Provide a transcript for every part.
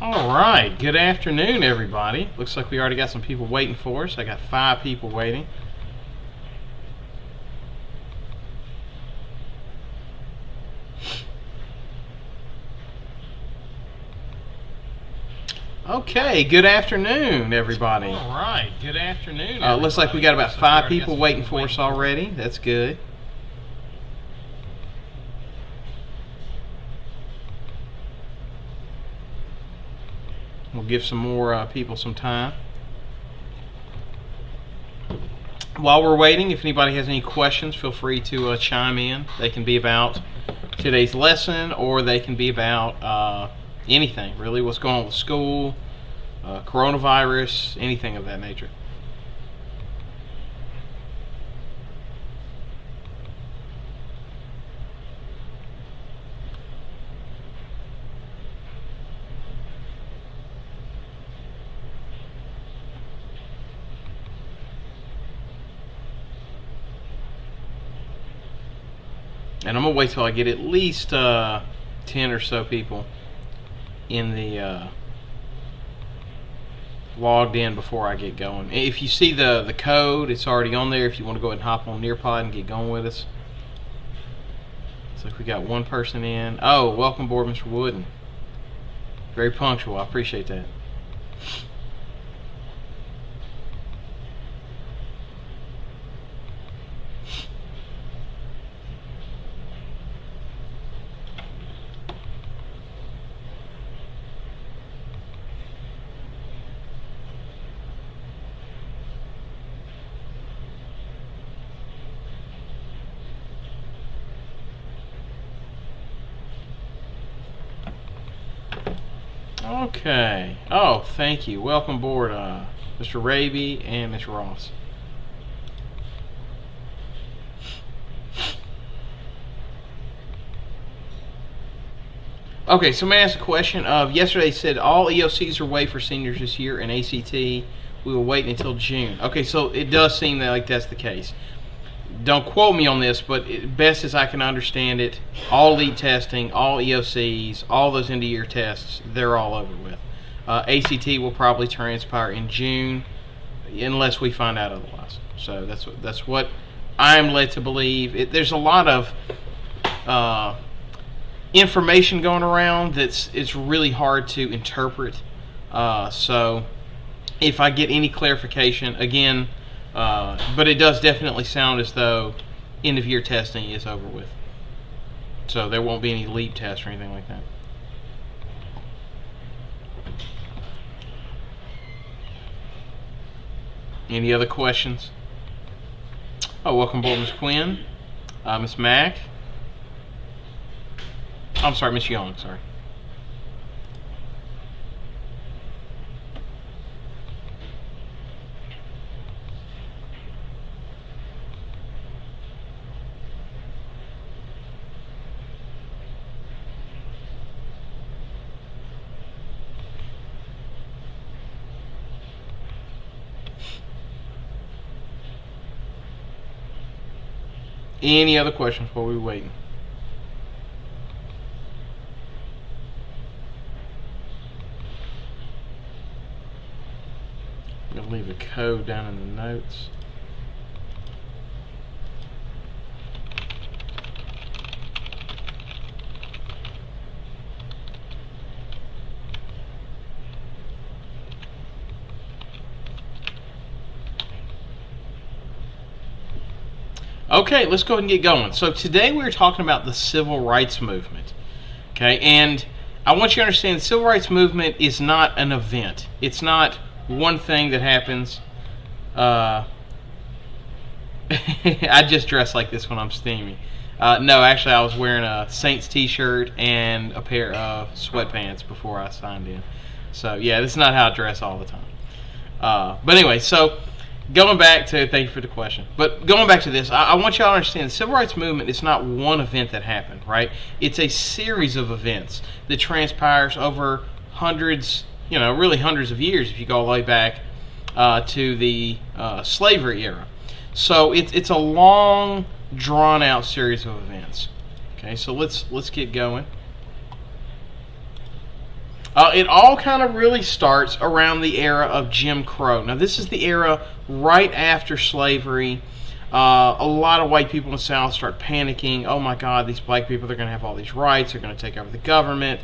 Alright, good afternoon everybody. Looks like we already got some people waiting for us. I got 5 people waiting. Okay, good afternoon everybody. Alright, good afternoon everybody. Looks like we got about 5 people waiting for us already. That's good. We'll give some more people some time. While we're waiting, if anybody has any questions, feel free to chime in. They can be about today's lesson, or they can be about anything, really. What's going on with school, coronavirus, anything of that nature. And I'm going to wait till I get at least 10 or so people in the logged in before I get going. If you see the code, it's already on there if you want to go ahead and hop on Nearpod and get going with us. Looks like we got 1 person in. Oh, welcome aboard, Mr. Wooden. Very punctual. I appreciate that. Okay. Oh, thank you. Welcome aboard, Mr. Raby and Ms. Ross. Okay, so may I ask a question? Yesterday said all EOCs are waived for seniors this year, and ACT we will wait until June. Okay, so it does seem like that's the case. Don't quote me on this, but best as I can understand it, all lead testing, all EOCs, all those end-of-year tests, they're all over with. ACT will probably transpire in June, unless we find out otherwise. So that's what I'm led to believe. There's a lot of information going around it's really hard to interpret. So if I get any clarification, again. But it does definitely sound as though end-of-year testing is over with. So there won't be any leap tests or anything like that. Any other questions? Oh, welcome aboard, Ms. Quinn. Ms. Mack. I'm sorry, Ms. Young, sorry. Any other questions while we're waiting? I'm going to leave a code down in the notes. Okay, let's go ahead and get going. So today we're talking about the civil rights movement. Okay, and I want you to understand the civil rights movement is not an event. It's not one thing that happens. I just dress like this when I'm steamy. No, actually I was wearing a Saints t-shirt and a pair of sweatpants before I signed in. So yeah, this is not how I dress all the time. But anyway, so going back to, thank you for the question, but going back to this, I want y'all to understand the civil rights movement is not one event that happened, right? It's a series of events that transpires over hundreds, really hundreds of years if you go all the way back to the slavery era. So it's a long, drawn-out series of events. Okay, so let's get going. It all kind of really starts around the era of Jim Crow. Now, this is the era right after slavery. A lot of white people in the South start panicking. Oh my God, these black people, they're going to have all these rights. They're going to take over the government.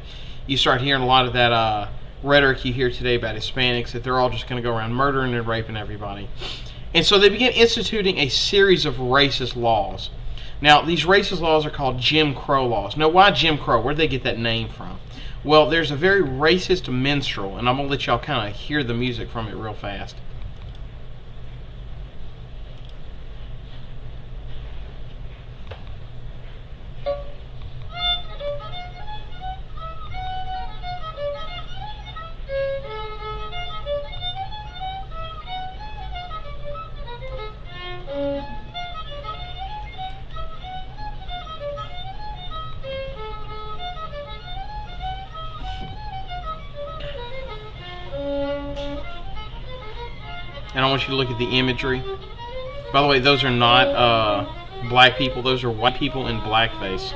You start hearing a lot of that rhetoric you hear today about Hispanics, that they're all just going to go around murdering and raping everybody. And so they begin instituting a series of racist laws. Now, these racist laws are called Jim Crow laws. Now, why Jim Crow? Where did they get that name from? Well, there's a very racist minstrel, and I'm going to let y'all kind of hear the music from it real fast. And I want you to look at the imagery. By the way, those are not black people. Those are white people in blackface.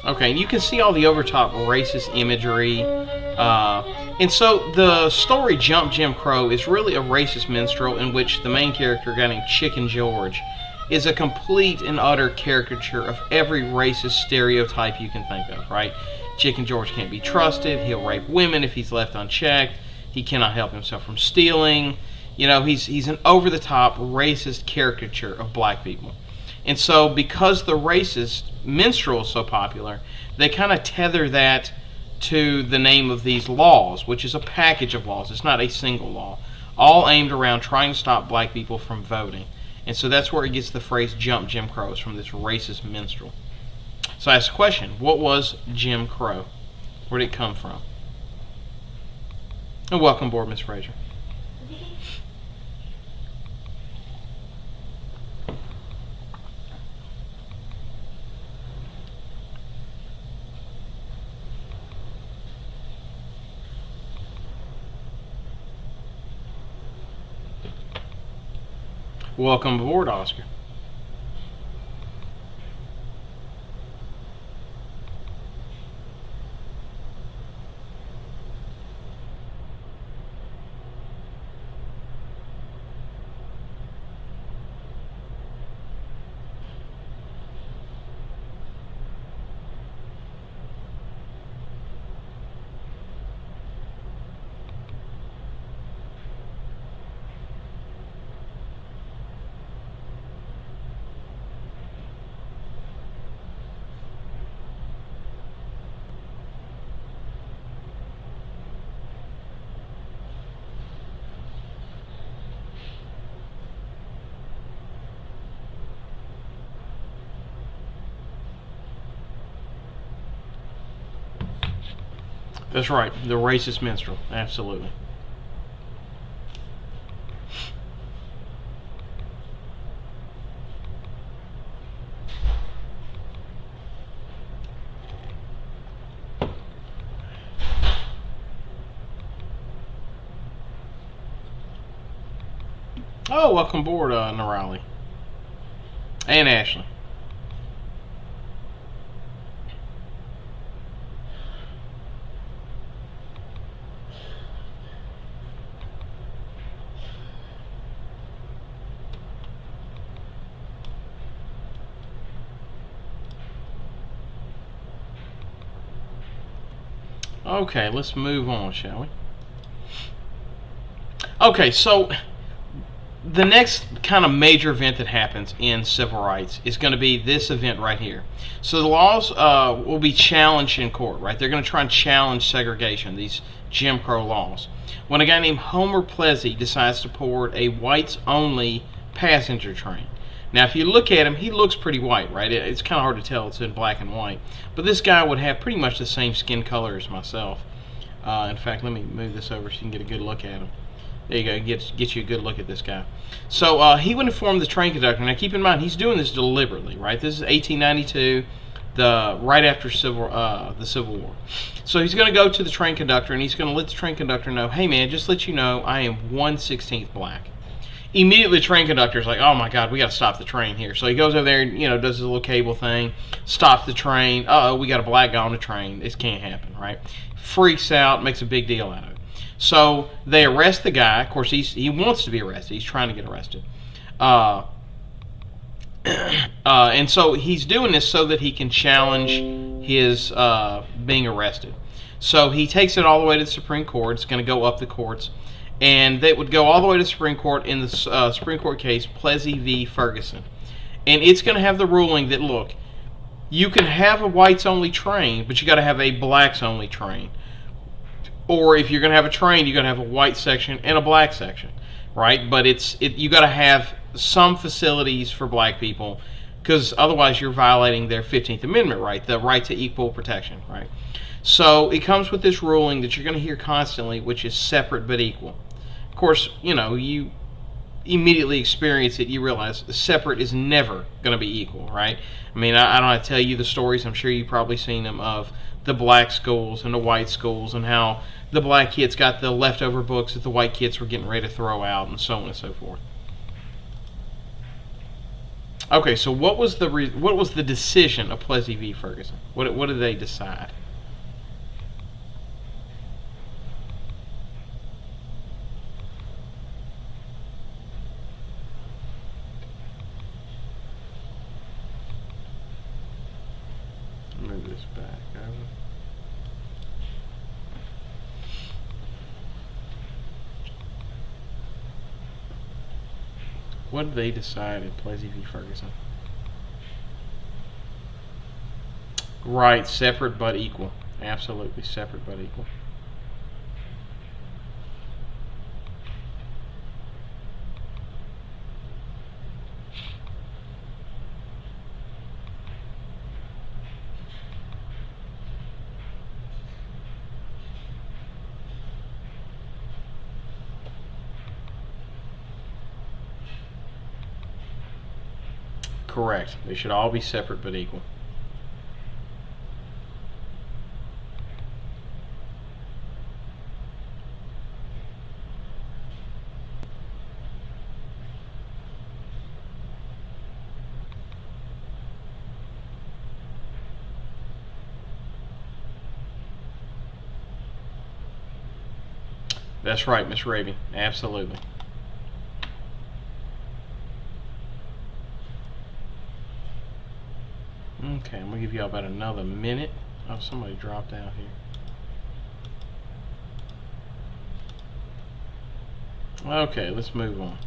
Okay, and you can see all the overtop racist imagery. And so the story Jump Jim Crow is really a racist minstrel in which the main character, a guy named Chicken George, is a complete and utter caricature of every racist stereotype you can think of, right? Chicken George can't be trusted. He'll rape women if he's left unchecked. He cannot help himself from stealing. You know, he's an over-the-top racist caricature of black people. And so because the racist minstrel is so popular, they kind of tether that to the name of these laws, which is a package of laws. It's not a single law, all aimed around trying to stop black people from voting. And so that's where it gets the phrase Jump Jim Crow, is from this racist minstrel. So I asked the question, what was Jim Crow? Where did it come from? And welcome aboard, Miss Fraser. Welcome aboard, Oscar. That's right, the racist minstrel, absolutely. Oh, welcome aboard, Nirali. And Ashley. Okay, let's move on, shall we? Okay, so the next kind of major event that happens in civil rights is going to be this event right here. So the laws will be challenged in court, right? They're going to try and challenge segregation, these Jim Crow laws. When a guy named Homer Plessy decides to board a whites-only passenger train. Now, if you look at him, he looks pretty white, right? It's kind of hard to tell. It's in black and white. But this guy would have pretty much the same skin color as myself. In fact, let me move this over so you can get a good look at him. There you go. Get you a good look at this guy. So he would inform the train conductor. Now keep in mind, he's doing this deliberately, right? This is 1892, right after the Civil War. So he's going to go to the train conductor, and he's going to let the train conductor know, hey man, just let you know, I am 1/16 black. Immediately, the train conductor's like, oh my God, we got to stop the train here. So he goes over there and, does his little cable thing, stops the train. Uh-oh, we got a black guy on the train. This can't happen, right? Freaks out, makes a big deal out of it. So they arrest the guy. Of course, he wants to be arrested. He's trying to get arrested. And so he's doing this so that he can challenge his being arrested. So he takes it all the way to the Supreme Court. It's going to go up the courts. And they would go all the way to the Supreme Court in the Supreme Court case, Plessy v. Ferguson. And it's going to have the ruling that, look, you can have a whites-only train, but you got to have a blacks-only train. Or if you're going to have a train, you got to have a white section and a black section, right? But you got to have some facilities for black people, because otherwise you're violating their 15th Amendment right, the right to equal protection, right? So it comes with this ruling that you're going to hear constantly, which is separate but equal. Of course, you immediately experience it, you realize separate is never going to be equal, right? I mean, I don't have to tell you the stories, I'm sure you've probably seen them, of the black schools and the white schools, and how the black kids got the leftover books that the white kids were getting ready to throw out, and so on and so forth. Okay, so what was the decision of Plessy v. Ferguson? What did they decide? Move this back over. What did they decide in Plessy v. Ferguson? Right, separate but equal. Absolutely separate but equal. Correct. They should all be separate but equal. That's right, Miss Raby. Absolutely. Okay, I'm going to give you all about another minute. Oh, somebody dropped out here. Okay, let's move on.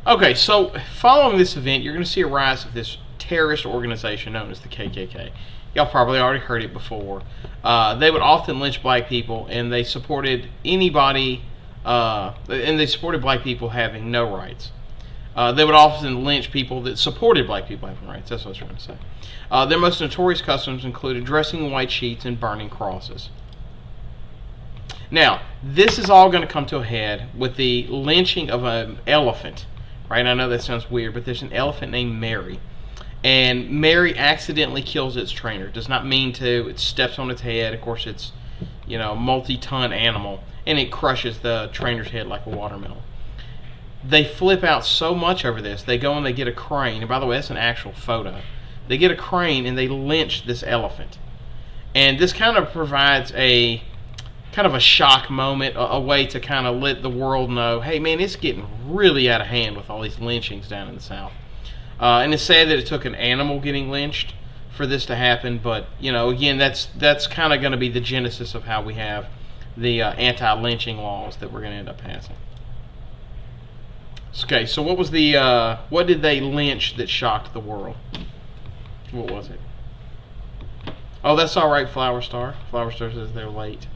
Okay, so following this event, you're going to see a rise of this terrorist organization known as the KKK. Y'all probably already heard it before. They would often lynch black people, and they supported anybody, and they supported black people having no rights. They would often lynch people that supported black people having rights. That's what I was trying to say. Their most notorious customs included dressing white sheets and burning crosses. Now, this is all going to come to a head with the lynching of an elephant. Right? I know that sounds weird, but there's an elephant named Mary. And Mary accidentally kills its trainer. Does not mean to. It steps on its head. Of course, it's, a multi-ton animal. And it crushes the trainer's head like a watermelon. They flip out so much over this, they go and they get a crane. And by the way, that's an actual photo. They get a crane and they lynch this elephant. And this kind of provides a shock moment, a way to kind of let the world know, hey man, it's getting really out of hand with all these lynchings down in the South. And it's sad that it took an animal getting lynched for this to happen, but again, that's kind of going to be the genesis of how we have the anti-lynching laws that we're going to end up passing. Okay, so what did they lynch that shocked the world? What was it? Oh, that's all right, Flower Star. Flower Star says they're late.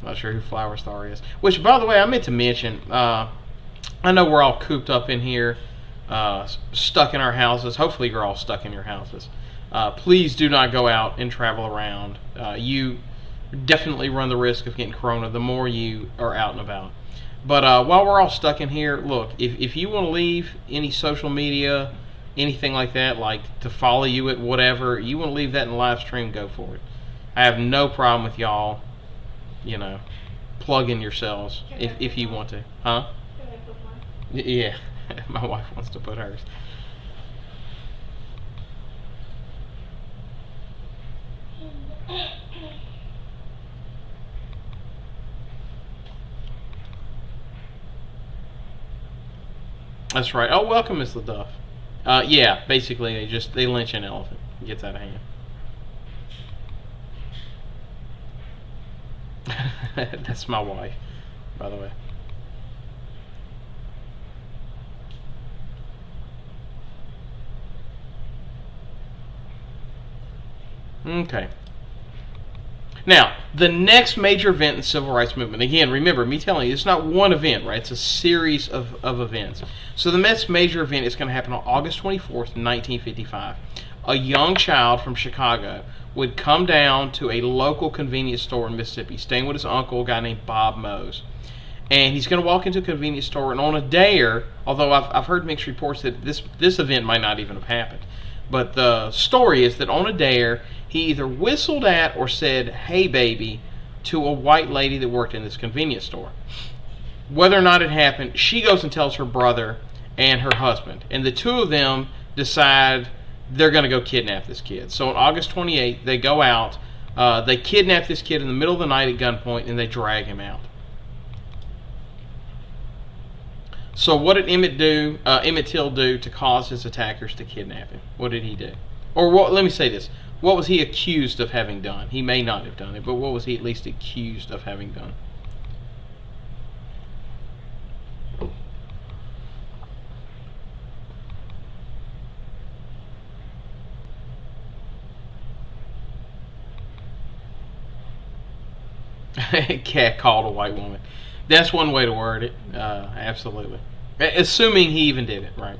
Not sure who Flower Star is. Which, by the way, I meant to mention, I know we're all cooped up in here, stuck in our houses. Hopefully you're all stuck in your houses. Please do not go out and travel around. You definitely run the risk of getting corona the more you are out and about. But while we're all stuck in here, look, if you want to leave any social media, anything like that, like to follow you at whatever, you want to leave that in the live stream, go for it. I have no problem with y'all, plugging yourselves if you want to. Huh? Can I put mine? Yeah, my wife wants to put hers. That's right. Oh, welcome, Miss LaDuff. Yeah, basically they lynch an elephant. It gets out of hand. That's my wife, by the way. Okay. Now, the next major event in the civil rights movement, again, remember, me telling you, it's not one event, right? It's a series of events. So the next major event is going to happen on August 24th, 1955. A young child from Chicago would come down to a local convenience store in Mississippi, staying with his uncle, a guy named Bob Mose. And he's going to walk into a convenience store, and on a dare, although I've heard mixed reports that this event might not even have happened, but the story is that on a dare, he either whistled at or said, "Hey, baby," to a white lady that worked in this convenience store. Whether or not it happened, she goes and tells her brother and her husband. And the two of them decide they're going to go kidnap this kid. So on August 28th, they go out, they kidnap this kid in the middle of the night at gunpoint, and they drag him out. So what did Emmett Till do to cause his attackers to kidnap him? What did he do? Or let me say this. What was he accused of having done? He may not have done it, but what was he at least accused of having done? Cat called a white woman. That's one way to word it. Absolutely. Assuming he even did it, right?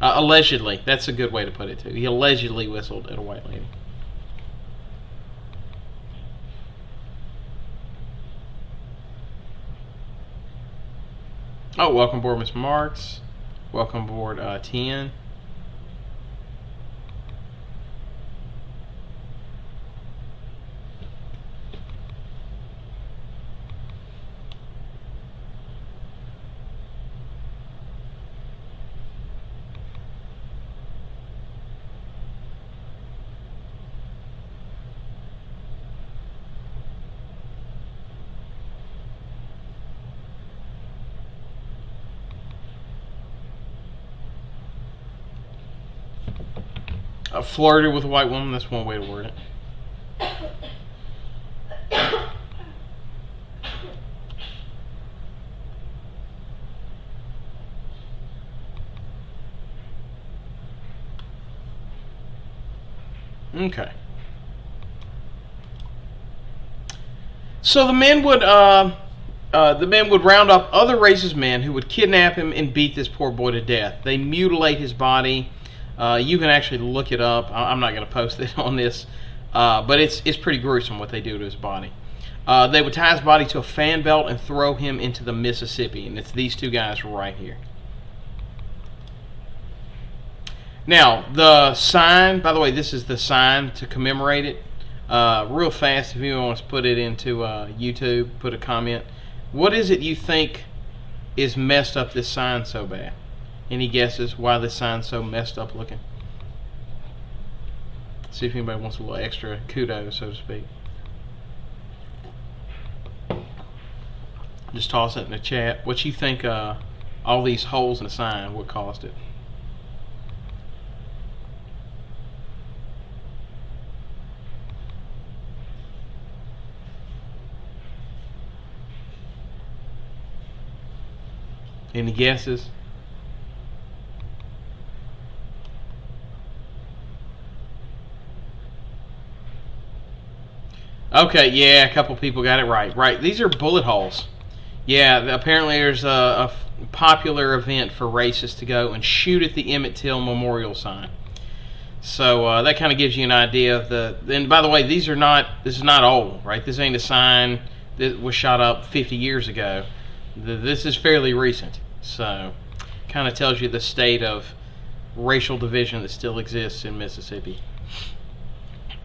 Allegedly. That's a good way to put it, too. He allegedly whistled at a white lady. Oh, welcome aboard, Miss Marks. Welcome aboard, 10. Flirted with a white woman, that's one way to word it. Okay. So the men would round up other races' men who would kidnap him and beat this poor boy to death. They mutilate his body. You can actually look it up. I'm not going to post it on this, but it's pretty gruesome what they do to his body. They would tie his body to a fan belt and throw him into the Mississippi, and it's these two guys right here. Now, the sign, by the way, this is the sign to commemorate it. Real fast, if anyone wants to put it into YouTube, put a comment. What is it you think is messed up this sign so bad? Any guesses why this sign's so messed up looking? See if anybody wants a little extra kudos, so to speak. Just toss it in the chat. What you think all these holes in the sign, what caused it? Any guesses? Okay, yeah, a couple people got it right. Right, these are bullet holes. Yeah, apparently there's a popular event for racists to go and shoot at the Emmett Till memorial sign. So that kind of gives you an idea of the. And by the way, this is not old, right? This ain't a sign that was shot up 50 years ago. This is fairly recent, so kind of tells you the state of racial division that still exists in Mississippi.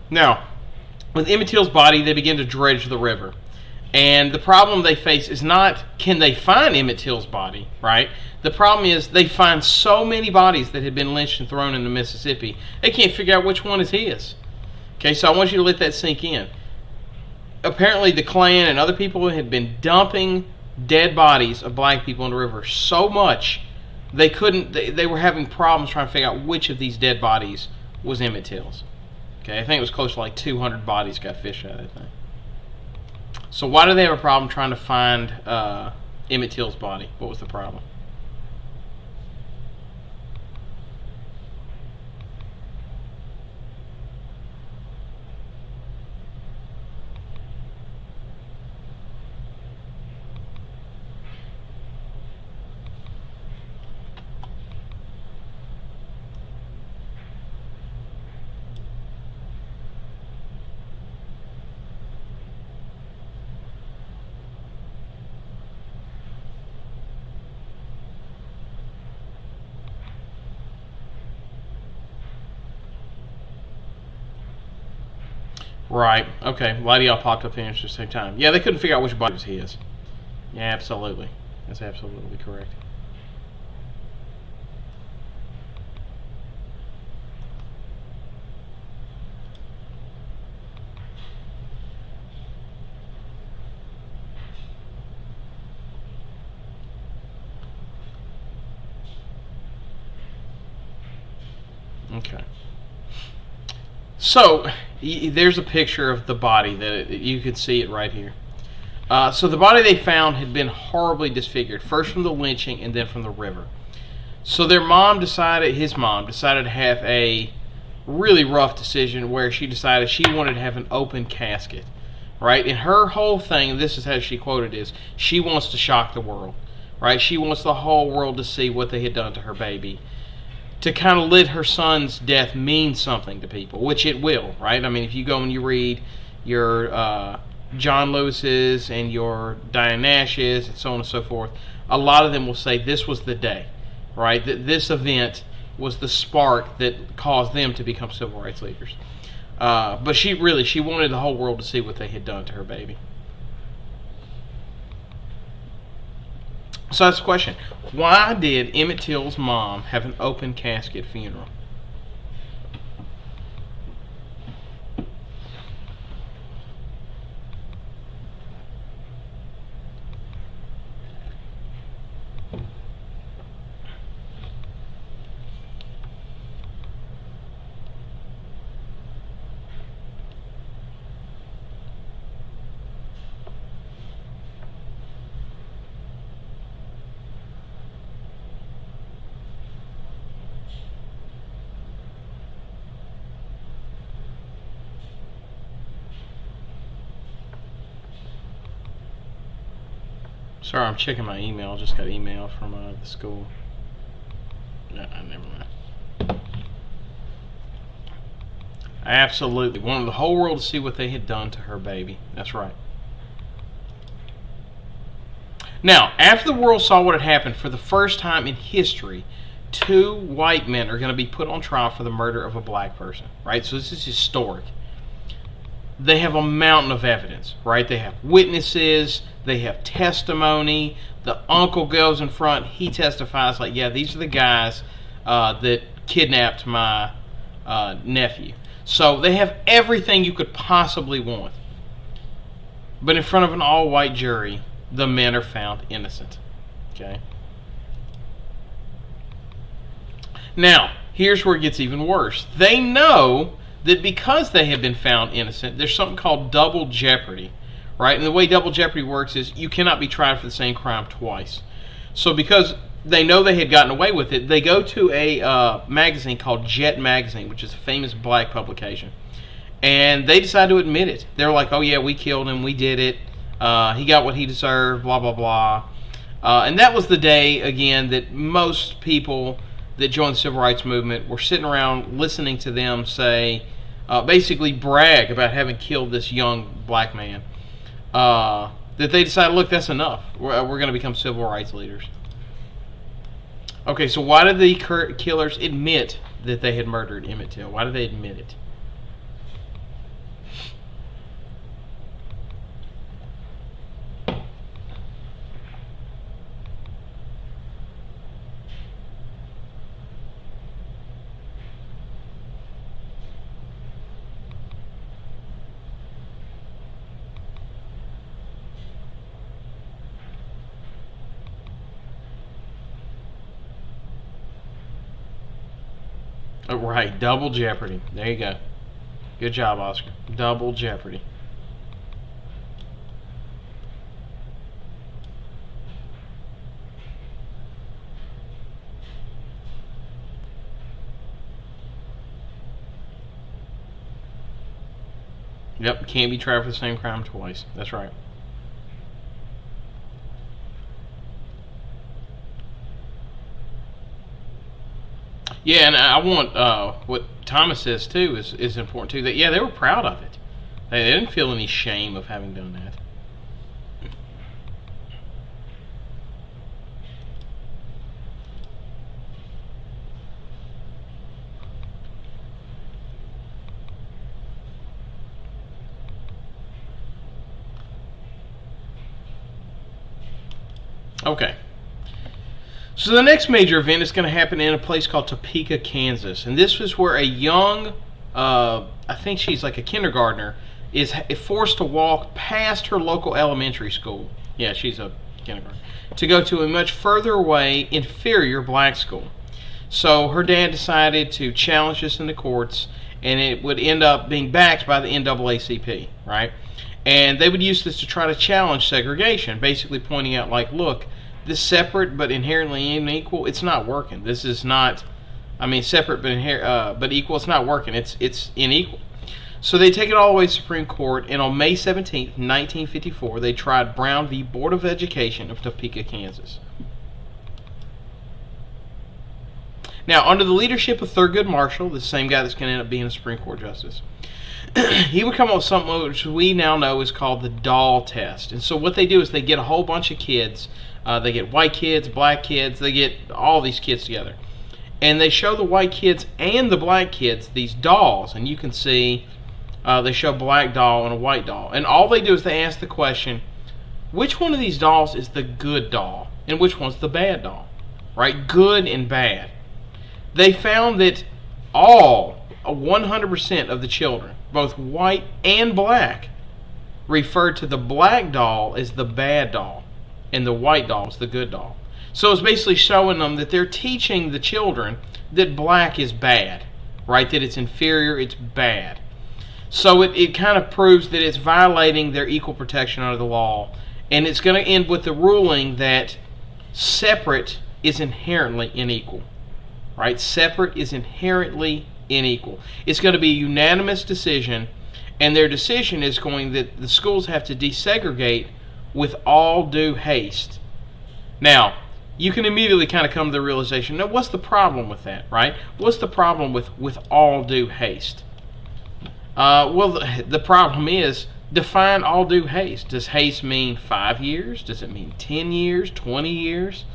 Now, with Emmett Till's body, they begin to dredge the river. And the problem they face is not can they find Emmett Till's body, right? The problem is they find so many bodies that had been lynched and thrown into Mississippi, they can't figure out which one is his. Okay, so I want you to let that sink in. Apparently the Klan and other people had been dumping dead bodies of black people in the river so much they were having problems trying to figure out which of these dead bodies was Emmett Till's. Okay, I think it was close to like 200 bodies got fished out of that thing. So why do they have a problem trying to find Emmett Till's body? What was the problem? Right. Okay. A lot of y'all popped up here at the same time. Yeah, they couldn't figure out which body was his. Yeah, absolutely. That's absolutely correct. Okay. So, there's a picture of the body that you can see it right here. So the body they found had been horribly disfigured, first from the lynching and then from the river. So his mom decided to have a really rough decision where she decided she wanted to have an open casket, right? And her whole thing, this is how she quoted is, she wants to shock the world, right? She wants the whole world to see what they had done to her baby, to kind of let her son's death mean something to people, which it will, right? I mean, if you go and you read your John Lewis's and your Diane Nash's and so on and so forth, a lot of them will say this was the day, right? That this event was the spark that caused them to become civil rights leaders. But she wanted the whole world to see what they had done to her baby. So that's the question. Why did Emmett Till's mom have an open casket funeral? Sorry, I'm checking my email. I just got email from the school. No, never mind. I absolutely wanted the whole world to see what they had done to her baby. That's right. Now, after the world saw what had happened, for the first time in history, 2 white men are going to be put on trial for the murder of a black person. Right? So this is historic. They have a mountain of evidence, right? They have witnesses, they have testimony. The uncle goes in front, he testifies like, yeah, these are the guys that kidnapped my nephew. So they have everything you could possibly want. But in front of an all-white jury, the men are found innocent. Okay? Now, here's where it gets even worse. They know that because they have been found innocent, there's something called double jeopardy, right? And the way double jeopardy works is you cannot be tried for the same crime twice. So because they know they had gotten away with it, they go to a magazine called Jet Magazine, which is a famous black publication, and they decide to admit it. They're like, oh yeah, we killed him, we did it, he got what he deserved, blah, blah, blah. And that was the day, again, that most people that joined the civil rights movement were sitting around listening to them say, basically brag about having killed this young black man. That they decided, look, that's enough. We're going to become civil rights leaders. Okay, so why did the killers admit that they had murdered Emmett Till? Why did they admit it? Oh, right, double jeopardy. There you go. Good job, Oscar. Double jeopardy. Yep, can't be tried for the same crime twice. That's right. Yeah, and I want what Thomas says too is important too. That they were proud of it. They didn't feel any shame of having done that. Okay. So the next major event is going to happen in a place called Topeka, Kansas. And this was where a young, I think she's like a kindergartner, is forced to walk past her local elementary school. Yeah, she's a kindergartner. To go to a much further away, inferior black school. So her dad decided to challenge this in the courts, and it would end up being backed by the NAACP, right? And they would use this to try to challenge segregation, basically pointing out, like, look, this separate but inherently unequal, it's not working. This is not, separate but equal, it's not working. It's unequal. So they take it all the way to the Supreme Court, and on May 17th, 1954, they tried Brown v. Board of Education of Topeka, Kansas. Now, under the leadership of Thurgood Marshall, the same guy that's going to end up being a Supreme Court justice, he would come up with something which we now know is called the doll test. And so what they do is they get a whole bunch of kids. They get white kids, black kids. They get all these kids together. And they show the white kids and the black kids these dolls. And you can see they show a black doll and a white doll. And all they do is they ask the question, which one of these dolls is the good doll? And which one's the bad doll? Right? Good and bad. They found that all 100% of the children, both white and black, referred to the black doll as the bad doll and the white doll as the good doll. So it's basically showing them that they're teaching the children that black is bad, right? That it's inferior, it's bad. So it kind of proves that it's violating their equal protection under the law, and it's going to end with the ruling that separate is inherently unequal, right? Separate is inherently unequal. It's going to be a unanimous decision, and their decision is going that the schools have to desegregate with all due haste. Now, you can immediately kind of come to the realization, now what's the problem with that, right? What's the problem with all due haste? Well, the problem is, define all due haste. Does haste mean 5 years? Does it mean 10 years, 20 years?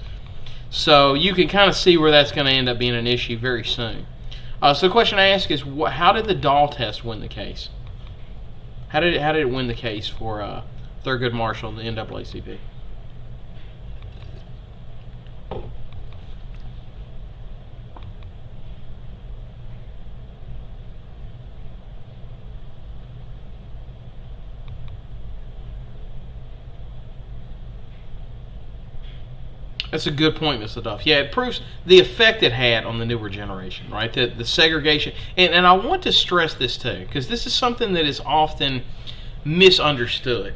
So you can kind of see where that's going to end up being an issue very soon. So the question I ask is, how did the doll test win the case? How did it win the case for Thurgood Marshall and the NAACP? That's a good point, Mr. Duff. Yeah, it proves the effect it had on the newer generation, right? The segregation. And I want to stress this too, because this is something that is often misunderstood.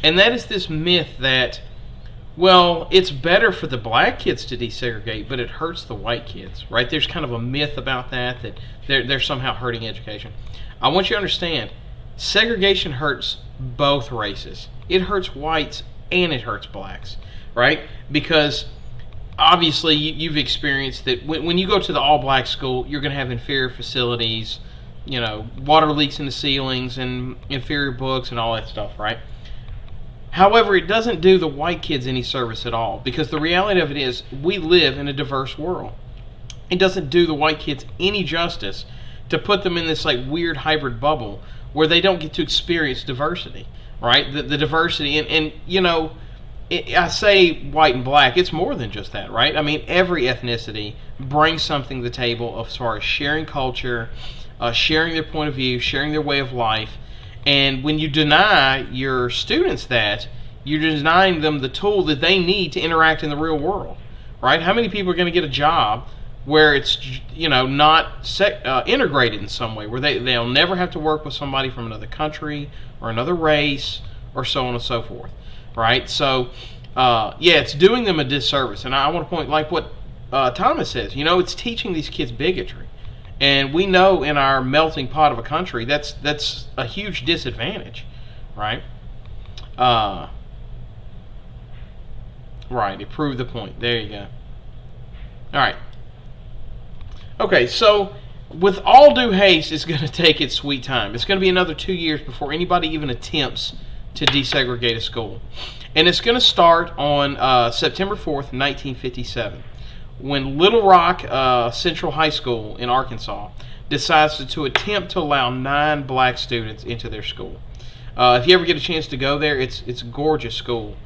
And that is this myth that, well, it's better for the black kids to desegregate, but it hurts the white kids, right? There's kind of a myth about that they're somehow hurting education. I want you to understand, segregation hurts both races. It hurts whites and it hurts blacks, right? Because obviously you've experienced that when you go to the all-black school, you're going to have inferior facilities, water leaks in the ceilings and inferior books and all that stuff, right? However, it doesn't do the white kids any service at all, because the reality of it is we live in a diverse world. It doesn't do the white kids any justice to put them in this like weird hybrid bubble where they don't get to experience diversity, right? The diversity, and you know, I say white and black, it's more than just that, right? I mean, every ethnicity brings something to the table as far as sharing culture, sharing their point of view, sharing their way of life. And when you deny your students that, you're denying them the tool that they need to interact in the real world, right? How many people are going to get a job where it's, you know, not integrated in some way, where they'll never have to work with somebody from another country or another race or so on and so forth, right? So, yeah, it's doing them a disservice. And I want to point, like what Thomas says, you know, it's teaching these kids bigotry. And we know in our melting pot of a country, that's a huge disadvantage, right? Right, it proved the point. There you go. All right. Okay, so with all due haste, it's going to take its sweet time. It's going to be another 2 years before anybody even attempts to desegregate a school. And it's going to start on September 4th, 1957. When Little Rock Central High School in Arkansas decides to attempt to allow 9 black students into their school. If you ever get a chance to go there, it's a gorgeous school.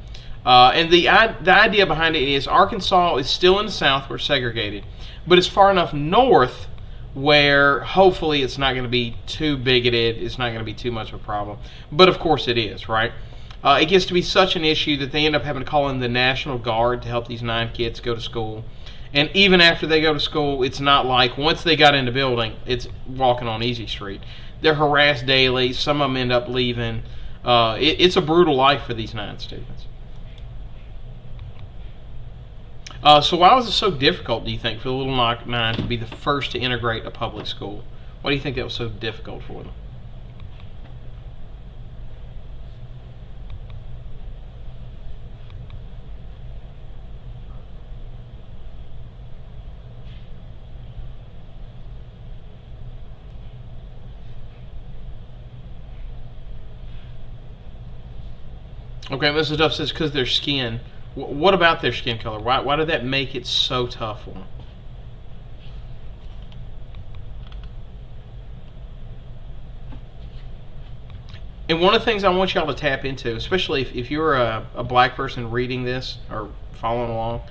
And the idea behind it is Arkansas is still in the South, where it's segregated, but it's far enough north where hopefully it's not going to be too bigoted, it's not going to be too much of a problem. But of course it is, right? It gets to be such an issue that they end up having to call in the National Guard to help these 9 kids go to school. And even after they go to school, it's not like once they got in the building, it's walking on easy street. They're harassed daily. Some of them end up leaving. It's a brutal life for these 9 students. So why was it so difficult, do you think, for the Little Rock 9 to be the first to integrate a public school? Why do you think that was so difficult for them? Okay, Mrs. Duff says because their skin. What about their skin color? Why did that make it so tough for them? And one of the things I want y'all to tap into, especially if you're a black person reading this or following along,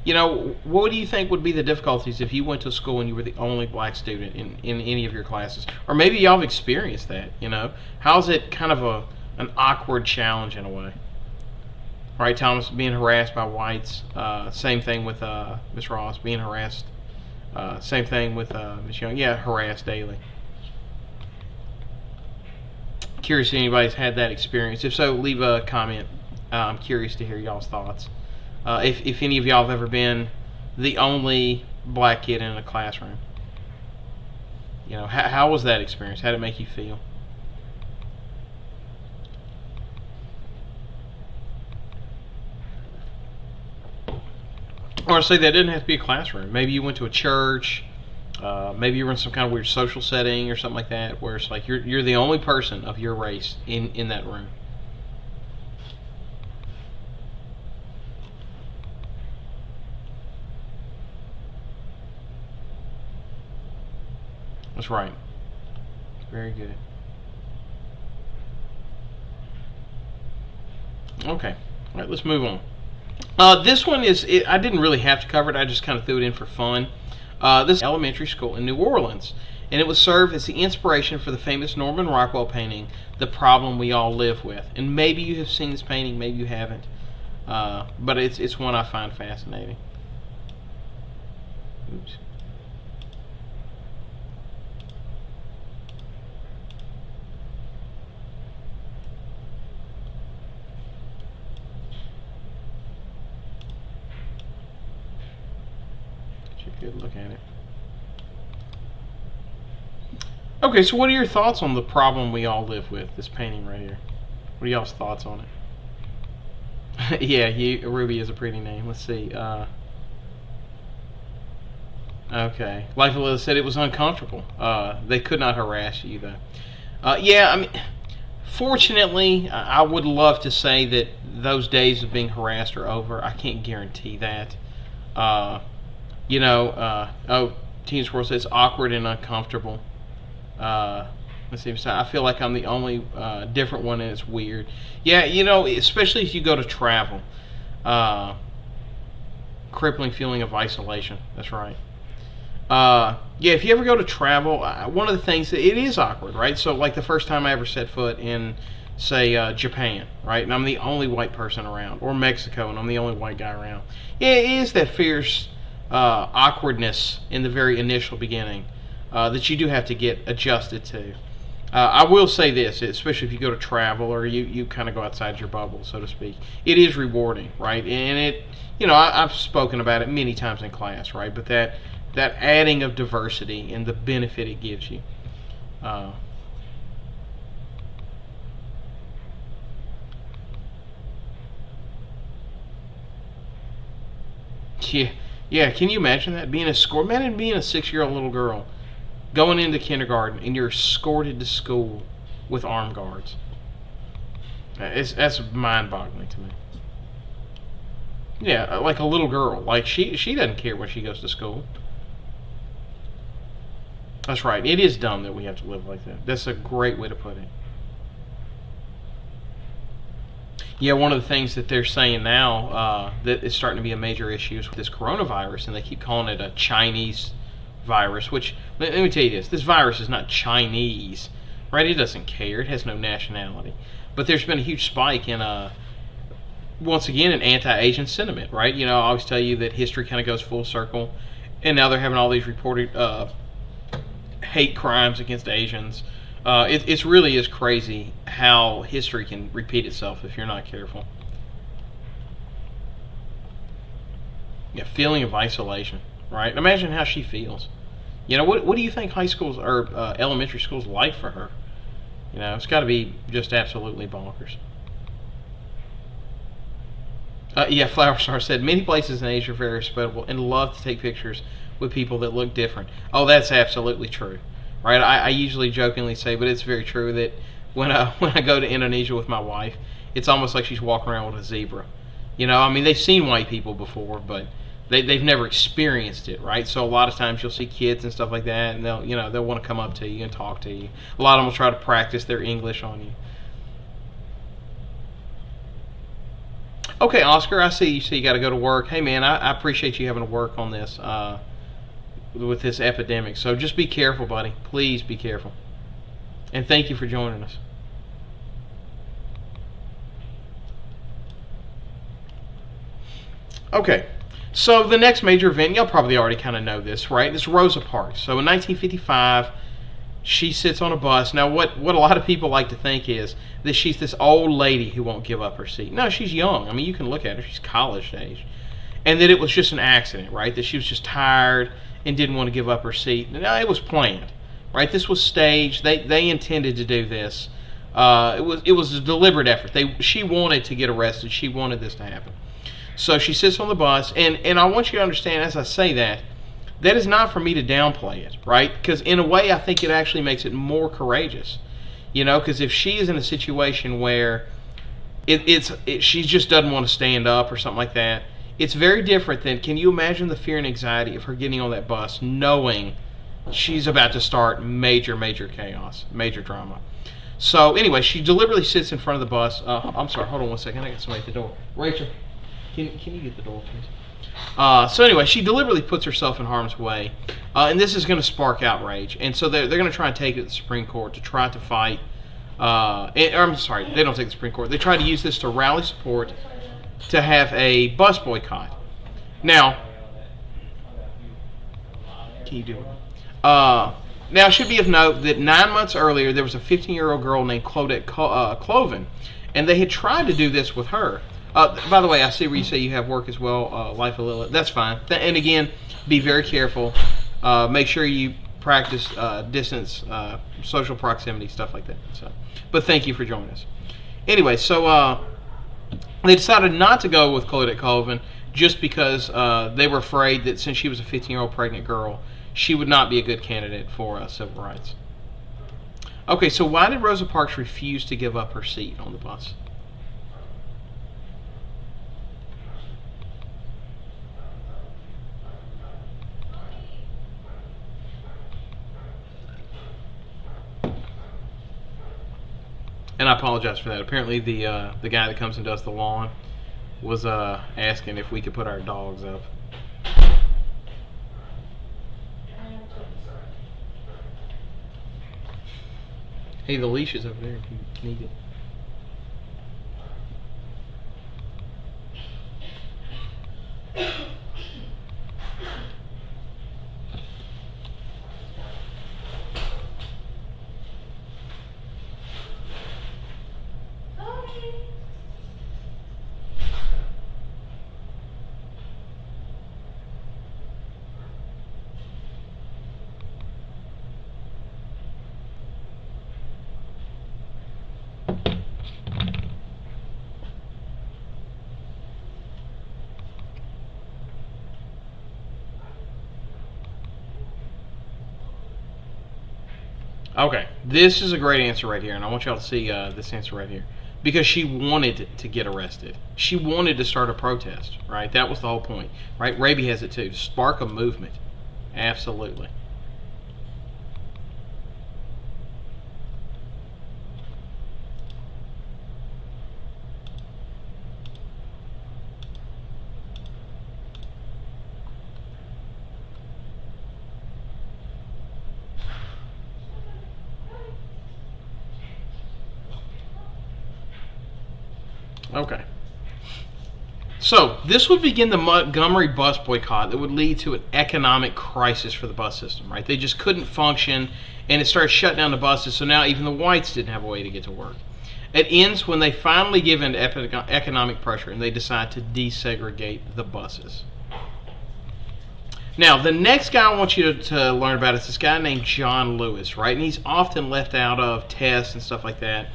you know, what do you think would be the difficulties if you went to school and you were the only black student in any of your classes? Or maybe y'all have experienced that, you know? How's it kind of an awkward challenge in a way? Right, Thomas being harassed by whites. Same thing with Miss Ross being harassed. Same thing with Miss Young. Yeah, harassed daily. Curious if anybody's had that experience. If so, leave a comment. I'm curious to hear y'all's thoughts. If any of y'all have ever been the only black kid in a classroom. You know, how was that experience? How did it make you feel? Or I say that didn't have to be a classroom. Maybe you went to a church. Maybe you were in some kind of weird social setting or something like that, where it's like you're the only person of your race in that room. That's right. Very good. Okay. All right, let's move on. This one I didn't really have to cover it. I just kind of threw it in for fun. This is elementary school in New Orleans, and it was served as the inspiration for the famous Norman Rockwell painting, The Problem We All Live With. And maybe you have seen this painting, maybe you haven't, but it's one I find fascinating. Oops. Good look at it. Okay, so what are your thoughts on The Problem We All Live With, this painting right here? What are y'all's thoughts on it? Yeah, Ruby is a pretty name. Let's see. Okay. Life of said it was uncomfortable. They could not harass you, though. Yeah, I mean, Fortunately, I would love to say that those days of being harassed are over. I can't guarantee that. Teen Squirrel says it's awkward and uncomfortable. Let's see. I feel like I'm the only different one, and it's weird. Yeah, especially if you go to travel. Crippling feeling of isolation. That's right. If you ever go to travel, one of the things that it is awkward, right? So, like the first time I ever set foot in, say, Japan, right, and I'm the only white person around, or Mexico, and I'm the only white guy around. Yeah, it is that fierce awkwardness in the very initial beginning that you do have to get adjusted to. I will say this, especially if you go to travel or you kind of go outside your bubble, so to speak. It is rewarding, right? And it, I've spoken about it many times in class, right? But that adding of diversity and the benefit it gives you. Yeah. Can you imagine that? Imagine being a 6-year-old little girl going into kindergarten and you're escorted to school with armed guards. That's mind-boggling to me. Yeah, like a little girl. Like she doesn't care when she goes to school. That's right. It is dumb that we have to live like that. That's a great way to put it. Yeah, one of the things that they're saying now that is starting to be a major issue is with this coronavirus, and they keep calling it a Chinese virus, which, let me tell you this virus is not Chinese, right? It doesn't care. It has no nationality. But there's been a huge spike in, once again, an anti-Asian sentiment, right? I always tell you that history kind of goes full circle, and now they're having all these reported hate crimes against Asians. It really is crazy how history can repeat itself if you're not careful. Yeah, feeling of isolation, right? Imagine how she feels. What do you think high schools or elementary schools like for her? It's got to be just absolutely bonkers. Flower Star said, many places in Asia are very hospitable and love to take pictures with people that look different. Oh, that's absolutely true. Right? I usually jokingly say, but it's very true that when I go to Indonesia with my wife, it's almost like she's walking around with a zebra. They've seen white people before, but they've never experienced it, right? So a lot of times you'll see kids and stuff like that, and they'll want to come up to you and talk to you. A lot of them will try to practice their English on you. Okay, Oscar, I see you got to go to work. Hey, man, I appreciate you having to work on this with this epidemic. So just be careful, buddy. Please be careful. And thank you for joining us. Okay, so the next major event, y'all probably already kind of know this, right? It's Rosa Parks. So in 1955, she sits on a bus. Now, what a lot of people like to think is that she's this old lady who won't give up her seat. No, she's young. You can look at her. She's college age. And that it was just an accident, right? That she was just tired and didn't want to give up her seat. No, it was planned, right? This was staged. They intended to do this. It was a deliberate effort. She wanted to get arrested. She wanted this to happen. So she sits on the bus, and I want you to understand, as I say that is not for me to downplay it, right? Because in a way, I think it actually makes it more courageous. Because if she is in a situation where she just doesn't want to stand up or something like that, it's very different than, can you imagine the fear and anxiety of her getting on that bus knowing she's about to start major chaos, major drama. So anyway, she deliberately sits in front of the bus. I'm sorry, hold on one second. I got somebody at the door. Rachel, can you get the door, please? So anyway, she deliberately puts herself in harm's way, and this is going to spark outrage. And so they're going to try and take it to the Supreme Court to try to fight. I'm sorry, they don't take it to the Supreme Court. They try to use this to rally support to have a bus boycott. Now, can you do it? Now, it should be of note that 9 months earlier, there was a 15-year-old girl named Claudette Cloven, and they had tried to do this with her. By the way, I see where you say you have work as well, Life of Lilith. That's fine. And again, be very careful. Make sure you practice distance, social proximity, stuff like that. So, but thank you for joining us. Anyway, so they decided not to go with Claudette Colvin just because they were afraid that since she was a 15-year-old pregnant girl, she would not be a good candidate for civil rights. Okay, so why did Rosa Parks refuse to give up her seat on the bus? And I apologize for that. Apparently, the guy that comes and does the lawn was asking if we could put our dogs up. Hey, the leash is over there if you need it. Okay, this is a great answer right here, and I want y'all to see this answer right here. Because she wanted to get arrested. She wanted to start a protest, right? That was the whole point, right? Raby has it too. Spark a movement. Absolutely. Okay. So, this would begin the Montgomery Bus boycott that would lead to an economic crisis for the bus system, right? They just couldn't function, and it started shutting down the buses, so now even the whites didn't have a way to get to work. It ends when they finally give in to economic pressure, and they decide to desegregate the buses. Now, the next guy I want you to learn about is this guy named John Lewis, right? And he's often left out of tests and stuff like that.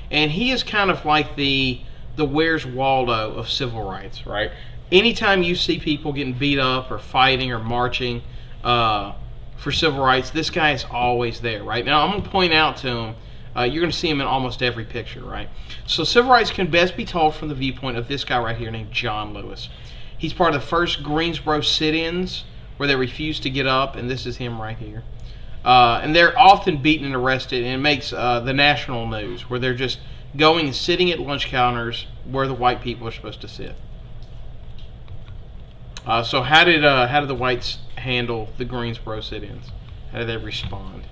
And he is kind of like the Where's Waldo of civil rights, right? Anytime you see people getting beat up or fighting or marching for civil rights, this guy is always there, right? Now, I'm going to point out to him, you're going to see him in almost every picture, right? So civil rights can best be told from the viewpoint of this guy right here named John Lewis. He's part of the first Greensboro sit-ins where they refused to get up, and this is him right here. And they're often beaten and arrested, and it makes the national news where they're just going and sitting at lunch counters where the white people are supposed to sit. So how did the whites handle the Greensboro sit-ins? How did they respond?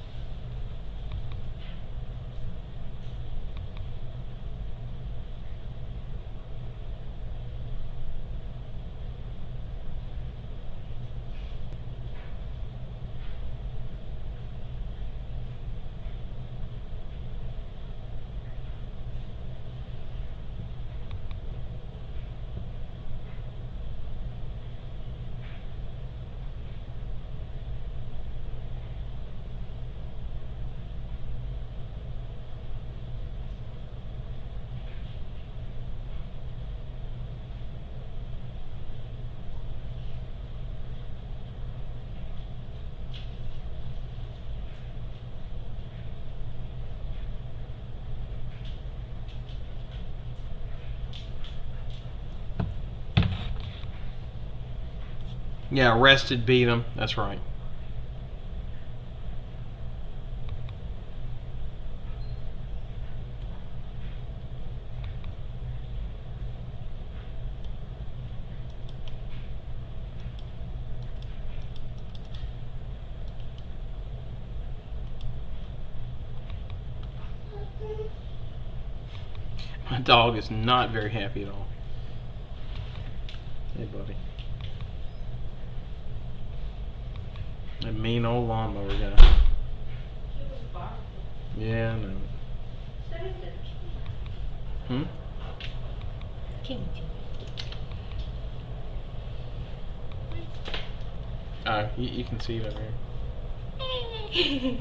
Yeah, arrested, beat them. That's right. My dog is not very happy at all. Hey, buddy. That mean old lawnmower guy. Yeah, I know. Hmm? You can see it over here.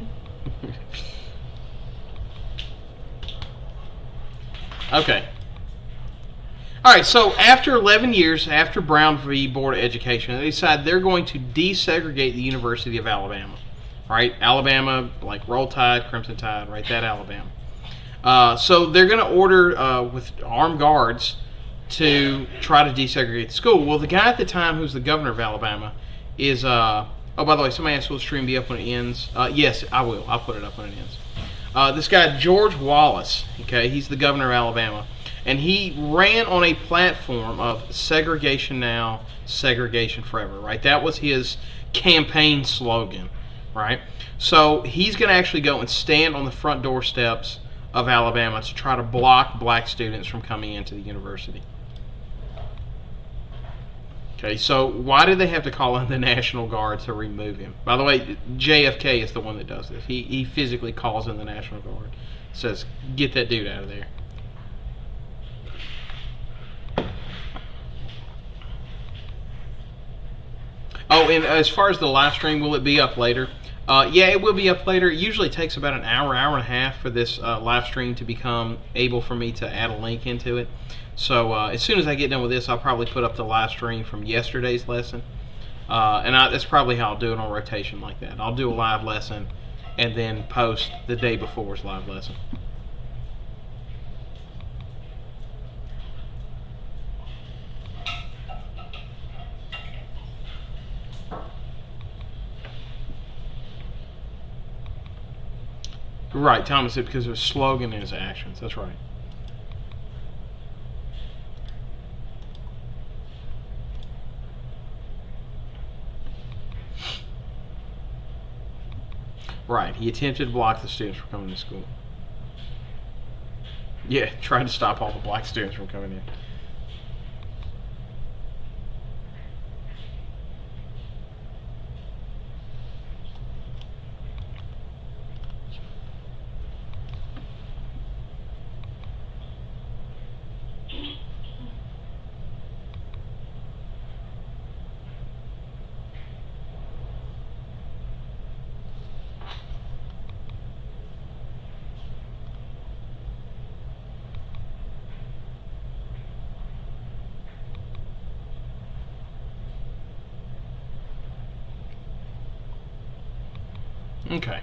Okay. Alright, so after 11 years, after Brown v. Board of Education, they decide they're going to desegregate the University of Alabama. right? Alabama, like Roll Tide, Crimson Tide, right? That Alabama. So they're going to order with armed guards to try to desegregate the school. Well, the guy at the time who's the governor of Alabama is, oh, by the way, somebody asked, will the stream be up when it ends? Yes, I will. I'll put it up when it ends. This guy, George Wallace, okay, he's the governor of Alabama, and he ran on a platform of segregation now, segregation forever, right? That was his campaign slogan, right? So he's going to actually go and stand on the front doorsteps of Alabama to try to block black students from coming into the university. Okay, so why did they have to call in the National Guard to remove him? By the way, JFK is the one that does this. He physically calls in the National Guard, says, get that dude out of there. Oh, and as far as the live stream, will it be up later? Yeah, it will be up later. It usually takes about an hour, hour and a half for this live stream to become able for me to add a link into it. So as soon as I get done with this, I'll probably put up the live stream from yesterday's lesson. And that's probably how I'll do it on rotation like that. I'll do a live lesson and then post the day before's live lesson. Right, Thomas said because of his slogan and his actions. That's right. Right, he attempted to block the students from coming to school. Yeah, tried to stop all the black students from coming in. Okay.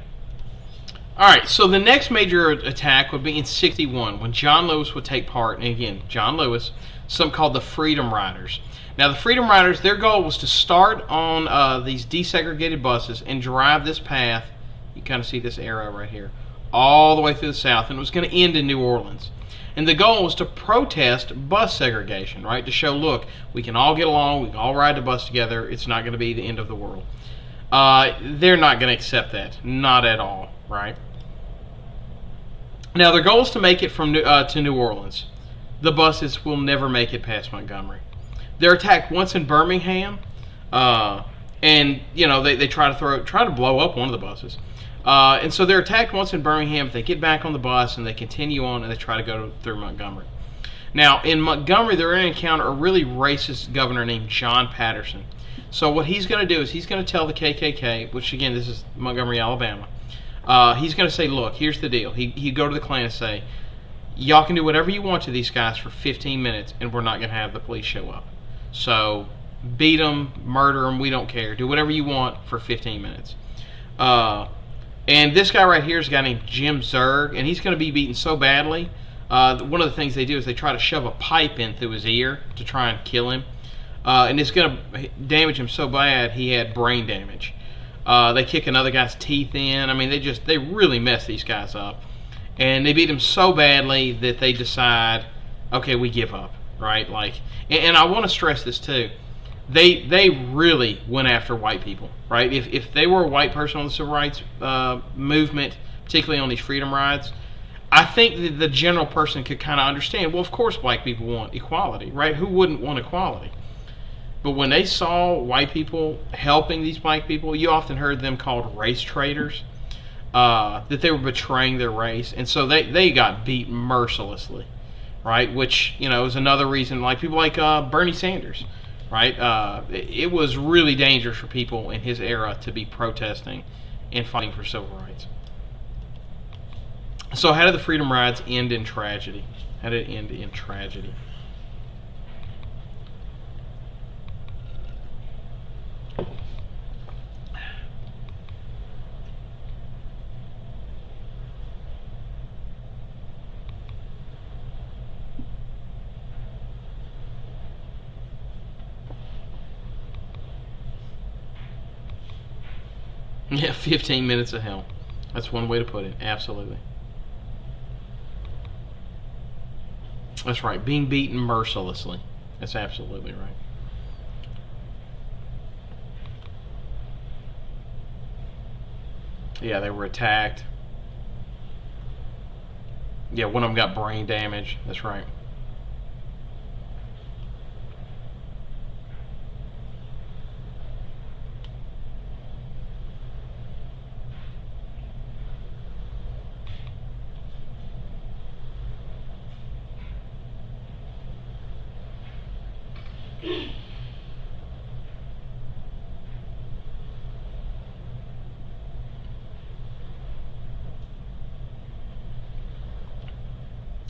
Alright, so the next major attack would be in 61 when John Lewis would take part, and again, John Lewis, something called the Freedom Riders. Now, the Freedom Riders, their goal was to start on these desegregated buses and drive this path, you kind of see this arrow right here, all the way through the South, and it was going to end in New Orleans. And the goal was to protest bus segregation, right, to show, look, we can all get along, we can all ride the bus together, it's not going to be the end of the world. They're not going to accept that. Not at all, right? Now, their goal is to make it from to New Orleans. The buses will never make it past Montgomery. They're attacked once in Birmingham, and you know they try to blow up one of the buses. And so they're attacked once in Birmingham. They get back on the bus and they continue on and they try to go through Montgomery. Now, in Montgomery, they're going to encounter a really racist governor named John Patterson. So what he's going to do is he's going to tell the KKK, which again, this is Montgomery, Alabama. He's going to say, look, here's the deal. He'd go to the Klan and say, y'all can do whatever you want to these guys for 15 minutes, and we're not going to have the police show up. So beat them, murder them, we don't care. Do whatever you want for 15 minutes. And this guy right here is a guy named Jim Zerg, and he's going to be beaten so badly. One of the things they do is they try to shove a pipe in through his ear to try and kill him. And it's going to damage him so bad he had brain damage. They kick another guy's teeth in. I mean, they really mess these guys up. And they beat him so badly that they decide, okay, we give up, right? Like, and I want to stress this too. They really went after white people, right? If they were a white person on the civil rights movement, particularly on these freedom rides, I think that the general person could kind of understand, well, of course black people want equality, right? Who wouldn't want equality? But when they saw white people helping these black people, you often heard them called race traitors, that they were betraying their race. And so they got beat mercilessly, right? Which, you know, is another reason, like people like Bernie Sanders, right? It was really dangerous for people in his era to be protesting and fighting for civil rights. So how did the Freedom Rides end in tragedy? How did it end in tragedy? Yeah, 15 minutes of hell. That's one way to put it. Absolutely. That's right. Being beaten mercilessly. That's absolutely right. Yeah, they were attacked. Yeah, one of them got brain damage. That's right.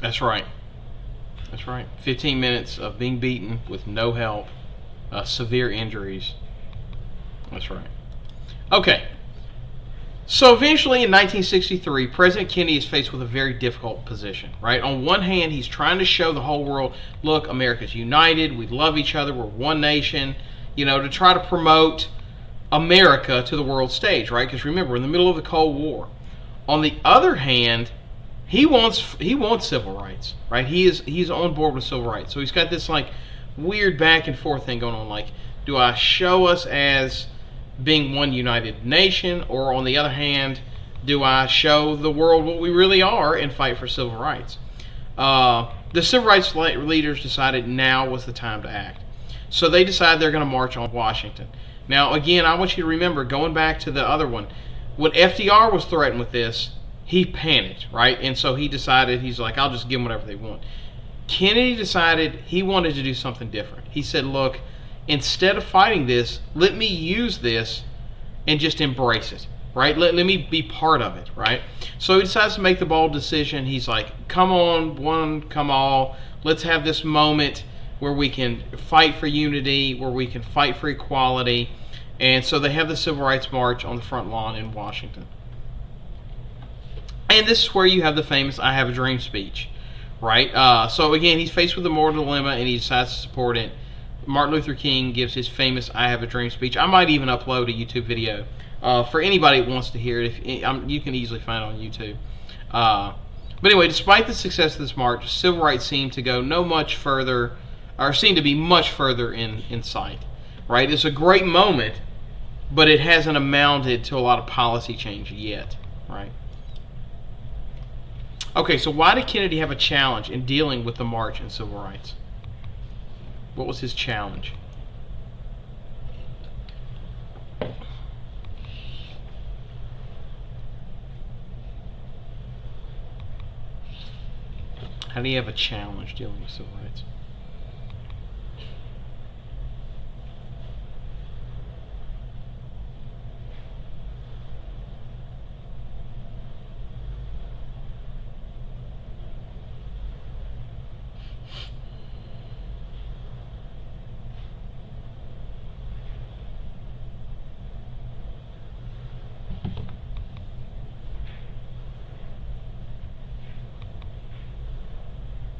That's right. That's right. 15 minutes of being beaten with no help, severe injuries. That's right. Okay. So eventually in 1963, President Kennedy is faced with a very difficult position, right? On one hand, he's trying to show the whole world, look, America's united, we love each other, we're one nation, to try to promote America to the world stage, right? Because remember, we're in the middle of the Cold War. On the other hand, he wants civil rights, right? He's on board with civil rights. So he's got this like weird back and forth thing going on. Like, do I show us as being one united nation, or on the other hand, do I show the world what we really are and fight for civil rights? The civil rights leaders decided now was the time to act. So they decide they're going to march on Washington. Now, again, I want you to remember, going back to the other one, when FDR was threatened with this, he panicked, right? And so he decided, he's like, I'll just give them whatever they want. Kennedy decided he wanted to do something different. He said, look, instead of fighting this, let me use this and just embrace it, right? Let me be part of it, right? So he decides to make the bold decision. He's like, come on, one, come all. Let's have this moment where we can fight for unity, where we can fight for equality. And so they have the Civil Rights March on the front lawn in Washington. And this is where you have the famous I Have a Dream speech, right? So again, he's faced with a moral dilemma and he decides to support it. Martin Luther King gives his famous I Have a Dream speech. I might even upload a YouTube video for anybody that wants to hear it. You can easily find it on YouTube. But anyway, despite the success of this march, civil rights seem to go seem to be much further in sight, right? It's a great moment, but it hasn't amounted to a lot of policy change yet, right? Okay, so why did Kennedy have a challenge in dealing with the march and civil rights? What was his challenge? How do you have a challenge dealing with civil rights?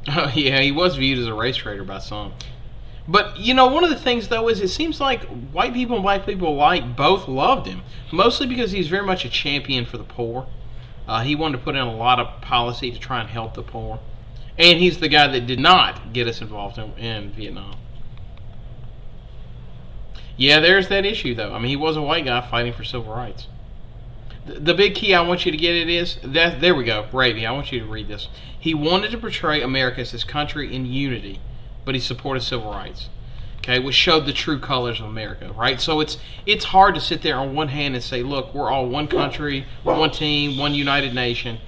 Oh, yeah, he was viewed as a race traitor by some. But, one of the things, though, is it seems like white people and black people alike both loved him. Mostly because he's very much a champion for the poor. He wanted to put in a lot of policy to try and help the poor. And he's the guy that did not get us involved in Vietnam. Yeah, there's that issue, though. I mean, he was a white guy fighting for civil rights. The big key I want you to get it is, there we go, Ravy, I want you to read this. He wanted to portray America as this country in unity, but he supported civil rights, okay, which showed the true colors of America, right? So it's hard to sit there on one hand and say, look, we're all one country, one team, one united nation,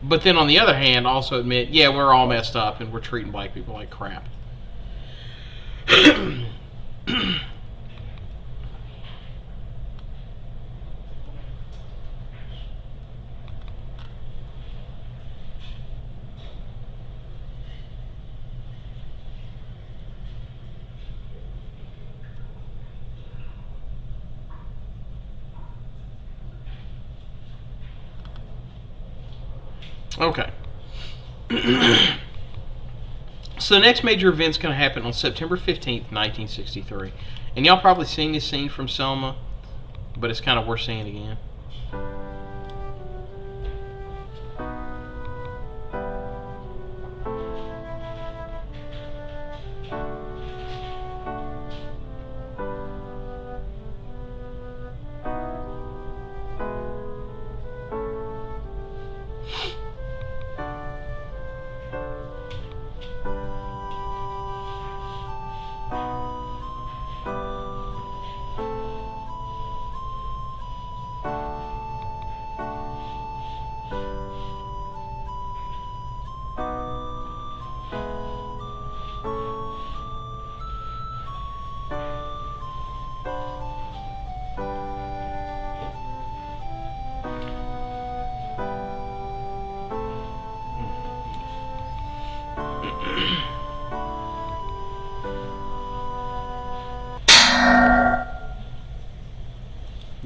but then on the other hand also admit, yeah, we're all messed up and we're treating black people like crap. Okay. So the next major event's going to happen on September 15th, 1963. And y'all probably seen this scene from Selma, but it's kind of worth seeing again.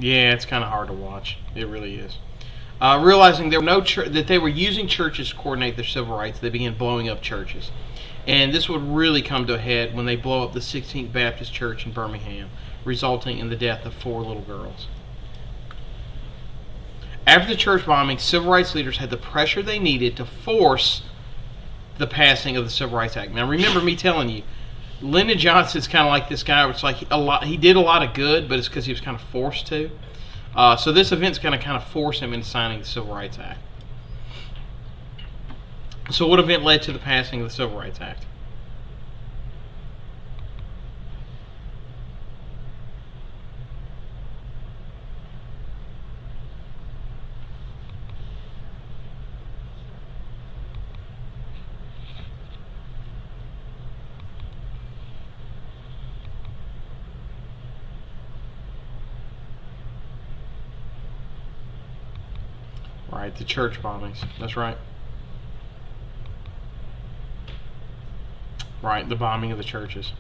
Yeah, it's kind of hard to watch. It really is. Realizing there were that they were using churches to coordinate their civil rights, they began blowing up churches. And this would really come to a head when they blow up the 16th Baptist Church in Birmingham, resulting in the death of 4 little girls. After the church bombing, civil rights leaders had the pressure they needed to force the passing of the Civil Rights Act. Now, remember me telling you, Lyndon Johnson's kind of like this guy. It's like he did a lot of good, but it's because he was kind of forced to. So this event's going to kind of force him into signing the Civil Rights Act. So what event led to the passing of the Civil Rights Act? Right, the church bombings. That's right. Right, the bombing of the churches.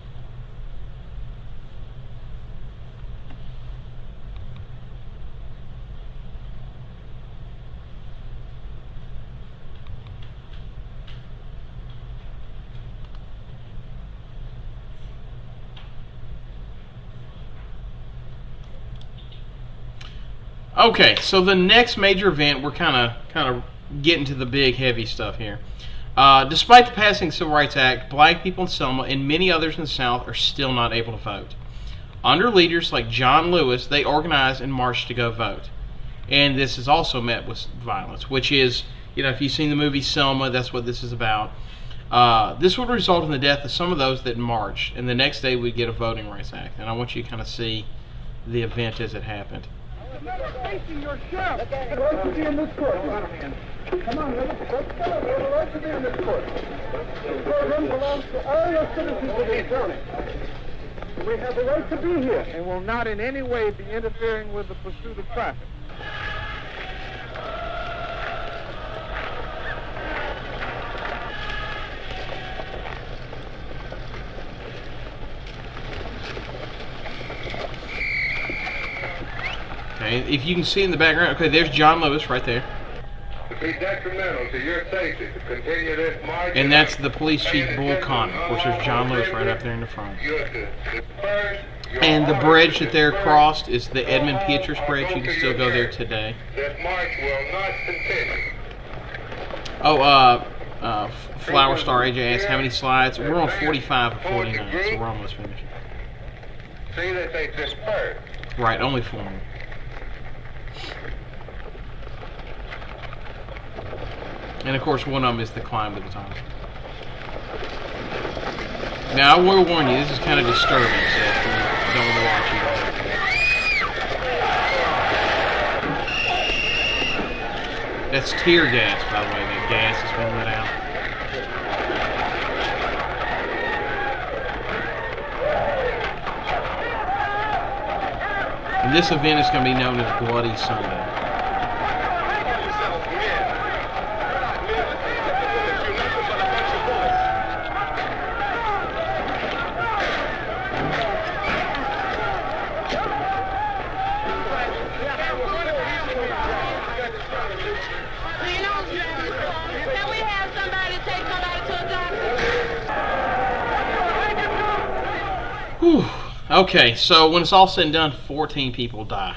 Okay, so the next major event, we're kind of getting to the big, heavy stuff here. Despite the passing of the Civil Rights Act, black people in Selma and many others in the South are still not able to vote. Under leaders like John Lewis, they organized and marched to go vote. And this is also met with violence, which is, if you've seen the movie Selma, that's what this is about. This would result in the death of some of those that marched, and the next day we'd get a Voting Rights Act. And I want you to kind of see the event as it happened. Facing your chef. The right to be in this court. Come on, let's go. We have a right to be in this court. This program belongs to all your citizens of the county. We have a right to be here and will not in any way be interfering with the pursuit of traffic. Okay, if you can see in the background, okay, there's John Lewis right there. To be detrimental to your safety to continue this march. And that's the police chief, Bull Connor. Of course, there's John Lewis right up there in the front. And the bridge that they're across is the Edmund Pietrus Bridge. You can still go there today. This march will not continue. Oh, Flower Star AJ asked how many slides. We're on 45 or 49, so we're almost finished. See that they disperse. Right, only 4 more. And of course, one of them is the climb to the top. Now, I will warn you, this is kind of disturbing, so if you don't want to watch it. That's tear gas, by the way. That gas has been let out. And this event is going to be known as Bloody Sunday. Whew. Okay, so when it's all said and done, 14 people die.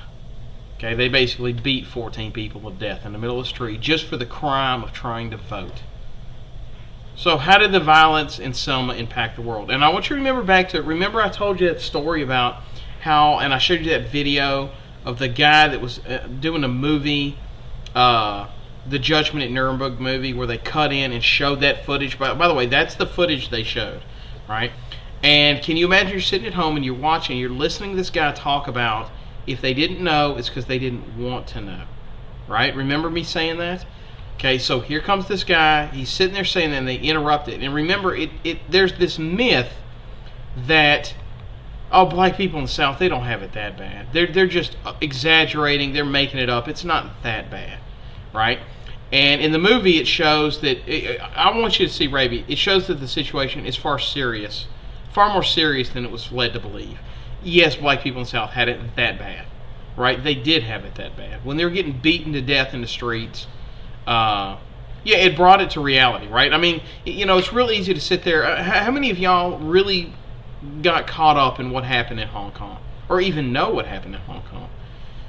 Okay, they basically beat 14 people to death in the middle of the street just for the crime of trying to vote. So how did the violence in Selma impact the world? And I want you to remember back to, remember I told you that story about how, and I showed you that video of the guy that was doing a movie, the Judgment at Nuremberg movie, where they cut in and showed that footage. By the way, that's the footage they showed, right? And can you imagine you're sitting at home and you're watching, you're listening to this guy talk about if they didn't know, it's because they didn't want to know, right? Remember me saying that? Okay, so here comes this guy. He's sitting there saying that, and they interrupt it. And remember, there's this myth that, oh, black people in the South, they don't have it that bad. They're just exaggerating. They're making it up. It's not that bad, right? And in the movie, it shows that, I want you to see, Raby, it shows that the situation is far more serious than it was led to believe. Yes, black people in the South had it that bad, right? They did have it that bad. When they were getting beaten to death in the streets, yeah, it brought it to reality, right? I mean, it's real easy to sit there. How many of y'all really got caught up in what happened in Hong Kong, or even know what happened in Hong Kong?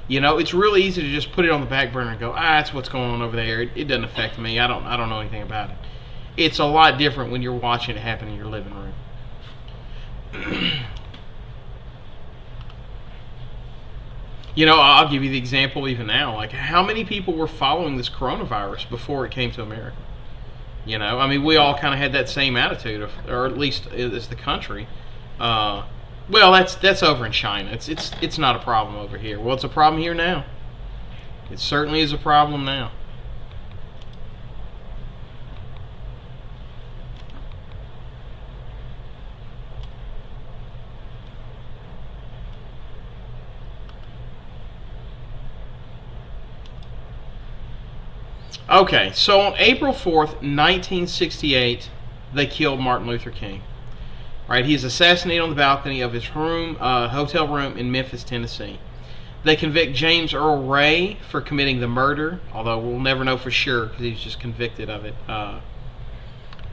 It's really easy to just put it on the back burner and go, that's what's going on over there. It doesn't affect me. I don't know anything about it. It's a lot different when you're watching it happen in your living room. I'll give you the example even now. Like, how many people were following this coronavirus before it came to America? I mean, we all kind of had that same attitude, or at least as the country. Well, that's over in China. It's not a problem over here. Well, it's a problem here now. It certainly is a problem now. Okay, so on April 4th, 1968, they killed Martin Luther King. Right, he is assassinated on the balcony of his hotel room in Memphis, Tennessee. They convict James Earl Ray for committing the murder, although we'll never know for sure because he was just convicted of it.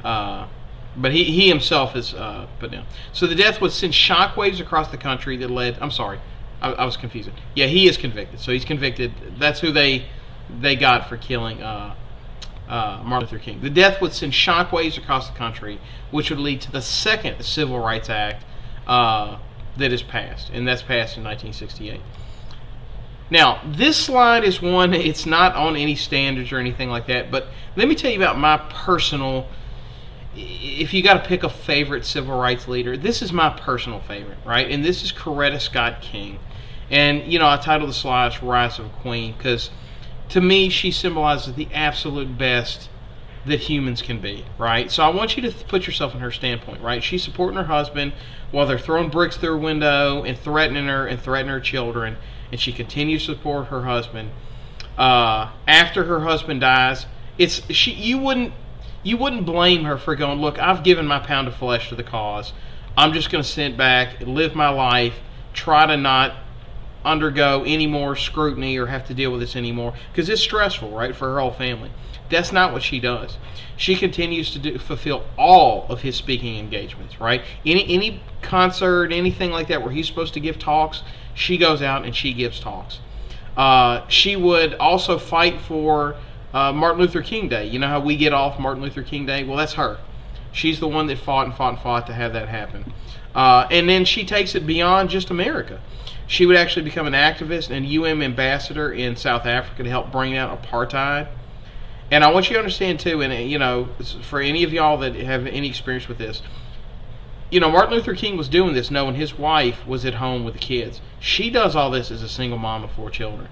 But he himself is put down. So the death would send shockwaves across the country that led... I'm sorry, I was confused. Yeah, he is convicted. So he's convicted. That's who they got for killing Martin Luther King. The death would send shockwaves across the country, which would lead to the second Civil Rights Act that is passed, and that's passed in 1968. Now, this slide is one, it's not on any standards or anything like that, but let me tell you about my personal, if you got to pick a favorite civil rights leader, this is my personal favorite, right? And this is Coretta Scott King. And, I titled the slide Rise of a Queen because to me, she symbolizes the absolute best that humans can be, right? So I want you to put yourself in her standpoint, right? She's supporting her husband while they're throwing bricks through her window and threatening her children, and she continues to support her husband. After her husband dies, you wouldn't blame her for going, look, I've given my pound of flesh to the cause. I'm just going to sit back, live my life, try to not undergo any more scrutiny or have to deal with this anymore because it's stressful, right, for her whole family. That's not what she does. She continues to fulfill all of his speaking engagements, right? Any concert, anything like that where he's supposed to give talks, she goes out and she gives talks. She would also fight for Martin Luther King Day. You know how we get off Martin Luther King Day? Well, that's her. She's the one that fought to have that happen. And then she takes it beyond just America. She would actually become an activist and UN ambassador in South Africa to help bring out apartheid. And I want you to understand too, and for any of y'all that have any experience with this, Martin Luther King was doing this knowing his wife was at home with the kids. She does all this as a single mom of 4 children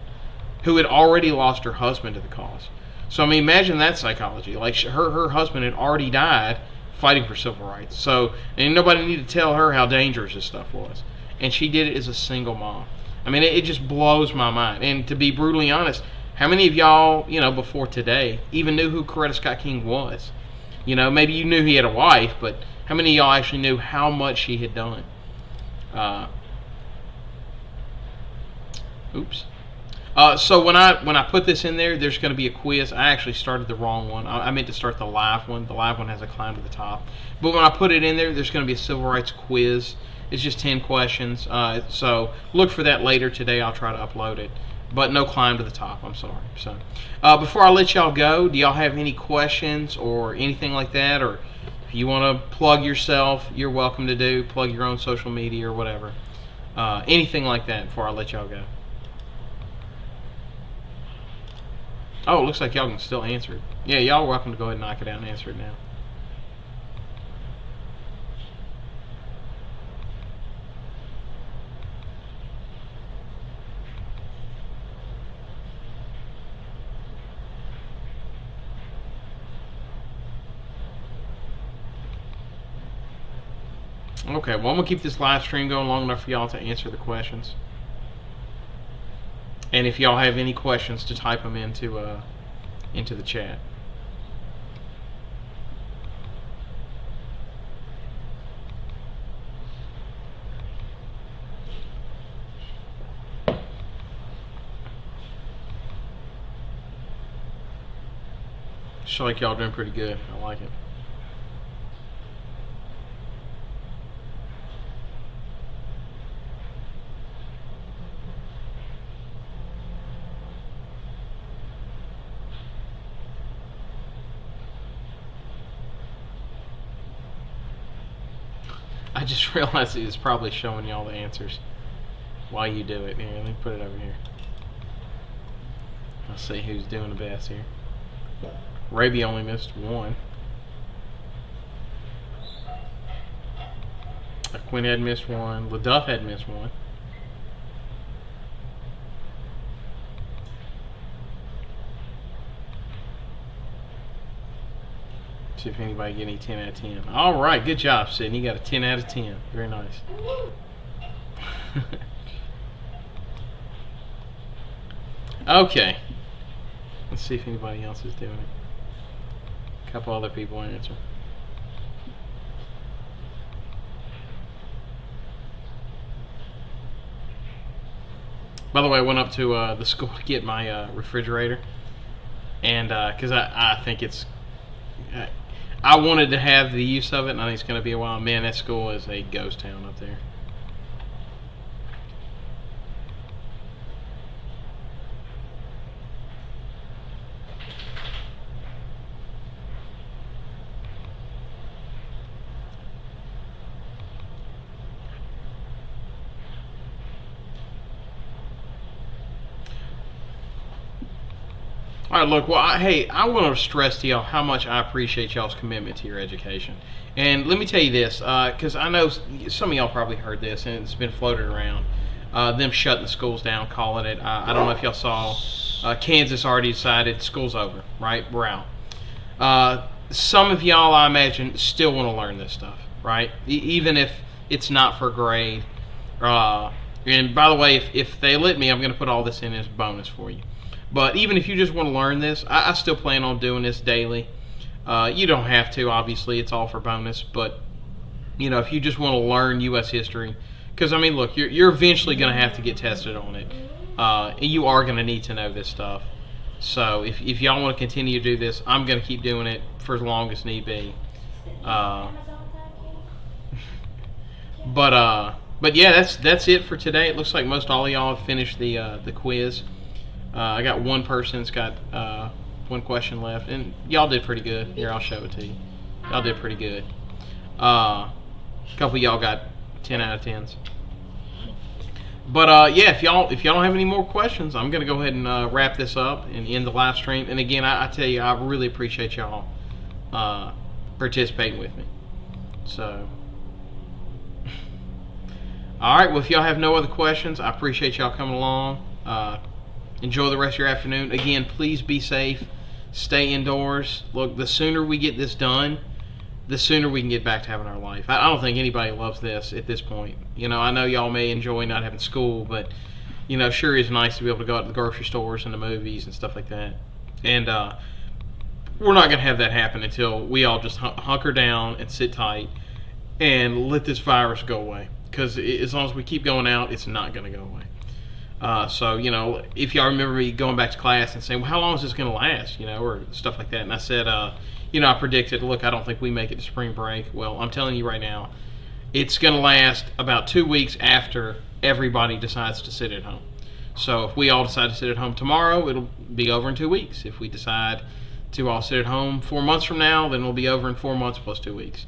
who had already lost her husband to the cause. So, I mean, imagine that psychology. Like, her husband had already died fighting for civil rights. So, and nobody needed to tell her how dangerous this stuff was. And she did it as a single mom. I mean, it just blows my mind. And to be brutally honest, how many of y'all, before today, even knew who Coretta Scott King was? Maybe you knew he had a wife, but how many of y'all actually knew how much she had done? Oops. So when I put this in there, there's going to be a quiz. I actually started the wrong one. I meant to start the live one. The live one has a climb to the top. But when I put it in there, there's going to be a civil rights quiz. It's just 10 questions. So look for that later today. I'll try to upload it. But no climb to the top. I'm sorry. So before I let y'all go, do y'all have any questions or anything like that? Or if you want to plug yourself, you're welcome to do. Plug your own social media or whatever. Anything like that before I let y'all go. Oh, it looks like y'all can still answer it. Yeah, y'all are welcome to go ahead and knock it out and answer it now. Okay, well, I'm going to keep this live stream going long enough for y'all to answer the questions. And if y'all have any questions, to type them into the chat. Just like y'all doing pretty good. I like it. I just realized it's probably showing y'all the answers while you do it. Here, let me put it over here. Let's see who's doing the best here. Raby only missed one. Quinn had missed one. LaDuff had missed one. See if anybody get any 10 out of 10. All right, good job, Sydney. You got a 10 out of 10. Very nice. Okay. Let's see if anybody else is doing it. A couple other people answer. By the way, I went up to the school to get my refrigerator, and because I think it's, I wanted to have the use of it, and I think it's going to be a while. Man, that school is a ghost town up there. All right, look, well, hey, I want to stress to y'all how much I appreciate y'all's commitment to your education. And let me tell you this, because I know some of y'all probably heard this, and it's been floated around, them shutting the schools down, calling it. I don't know if y'all saw, Kansas already decided school's over, right? We're out. Some of y'all, I imagine, still want to learn this stuff, right? Even if it's not for grade. And by the way, if they let me, I'm going to put all this in as bonus for you. But even if you just want to learn this, I still plan on doing this daily. You don't have to, obviously. It's all for bonus. But, you know, if you just want to learn U.S. history, because, I mean, look, you're eventually going to have to get tested on it. And you are going to need to know this stuff. So if y'all want to continue to do this, I'm going to keep doing it for as long as need be. But yeah, that's it for today. It looks like most all of y'all have finished the quiz. I got one person that's got one question left, and y'all did pretty good. Here, I'll show it to you. Y'all did pretty good. A couple of y'all got 10 out of 10s. But yeah, if y'all don't have any more questions, I'm gonna go ahead and wrap this up and end the live stream. And again, I tell you, I really appreciate y'all participating with me. So, all right. Well, if y'all have no other questions, I appreciate y'all coming along. Enjoy the rest of your afternoon. Again, please be safe. Stay indoors. Look, the sooner we get this done, the sooner we can get back to having our life. I don't think anybody loves this at this point. You know, I know y'all may enjoy not having school, but, you know, sure is nice to be able to go out to the grocery stores and the movies and stuff like that. And we're not going to have that happen until we all just hunker down and sit tight and let this virus go away. Because as long as we keep going out, it's not going to go away. So, you know, if y'all remember me going back to class and saying, well, how long is this going to last, you know, or stuff like that. And I said, you know, I predicted, look, I don't think we make it to spring break. Well, I'm telling you right now, it's going to last about 2 weeks after everybody decides to sit at home. So if we all decide to sit at home tomorrow, it'll be over in 2 weeks. If we decide to all sit at home 4 months from now, then it'll be over in 4 months plus 2 weeks.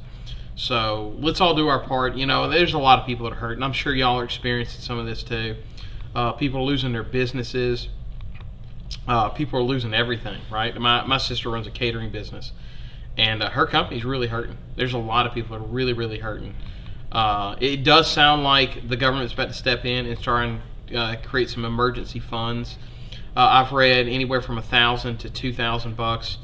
So let's all do our part. You know, there's a lot of people that are hurt, and I'm sure y'all are experiencing some of this too. People are losing their businesses. People are losing everything, right? My sister runs a catering business, and her company's really hurting. There's a lot of people that are really, really hurting. It does sound like the government's about to step in and try and create some emergency funds. I've read anywhere from $1,000 to $2,000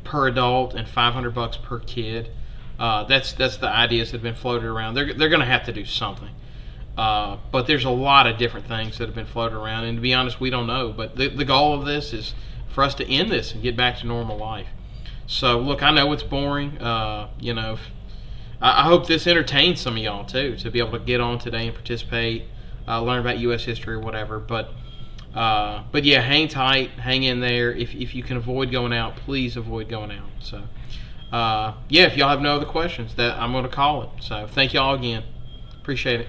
per adult and $500 per kid. That's the ideas that have been floated around. They're going to have to do something. But there's a lot of different things that have been floated around, and to be honest, we don't know. But the goal of this is for us to end this and get back to normal life. So, look, I know it's boring. You know, I hope this entertains some of y'all, too, to be able to get on today and participate, learn about U.S. history or whatever. But But yeah, hang tight, hang in there. If you can avoid going out, please avoid going out. So yeah, if y'all have no other questions, that I'm going to call it. So thank y'all again. Appreciate it.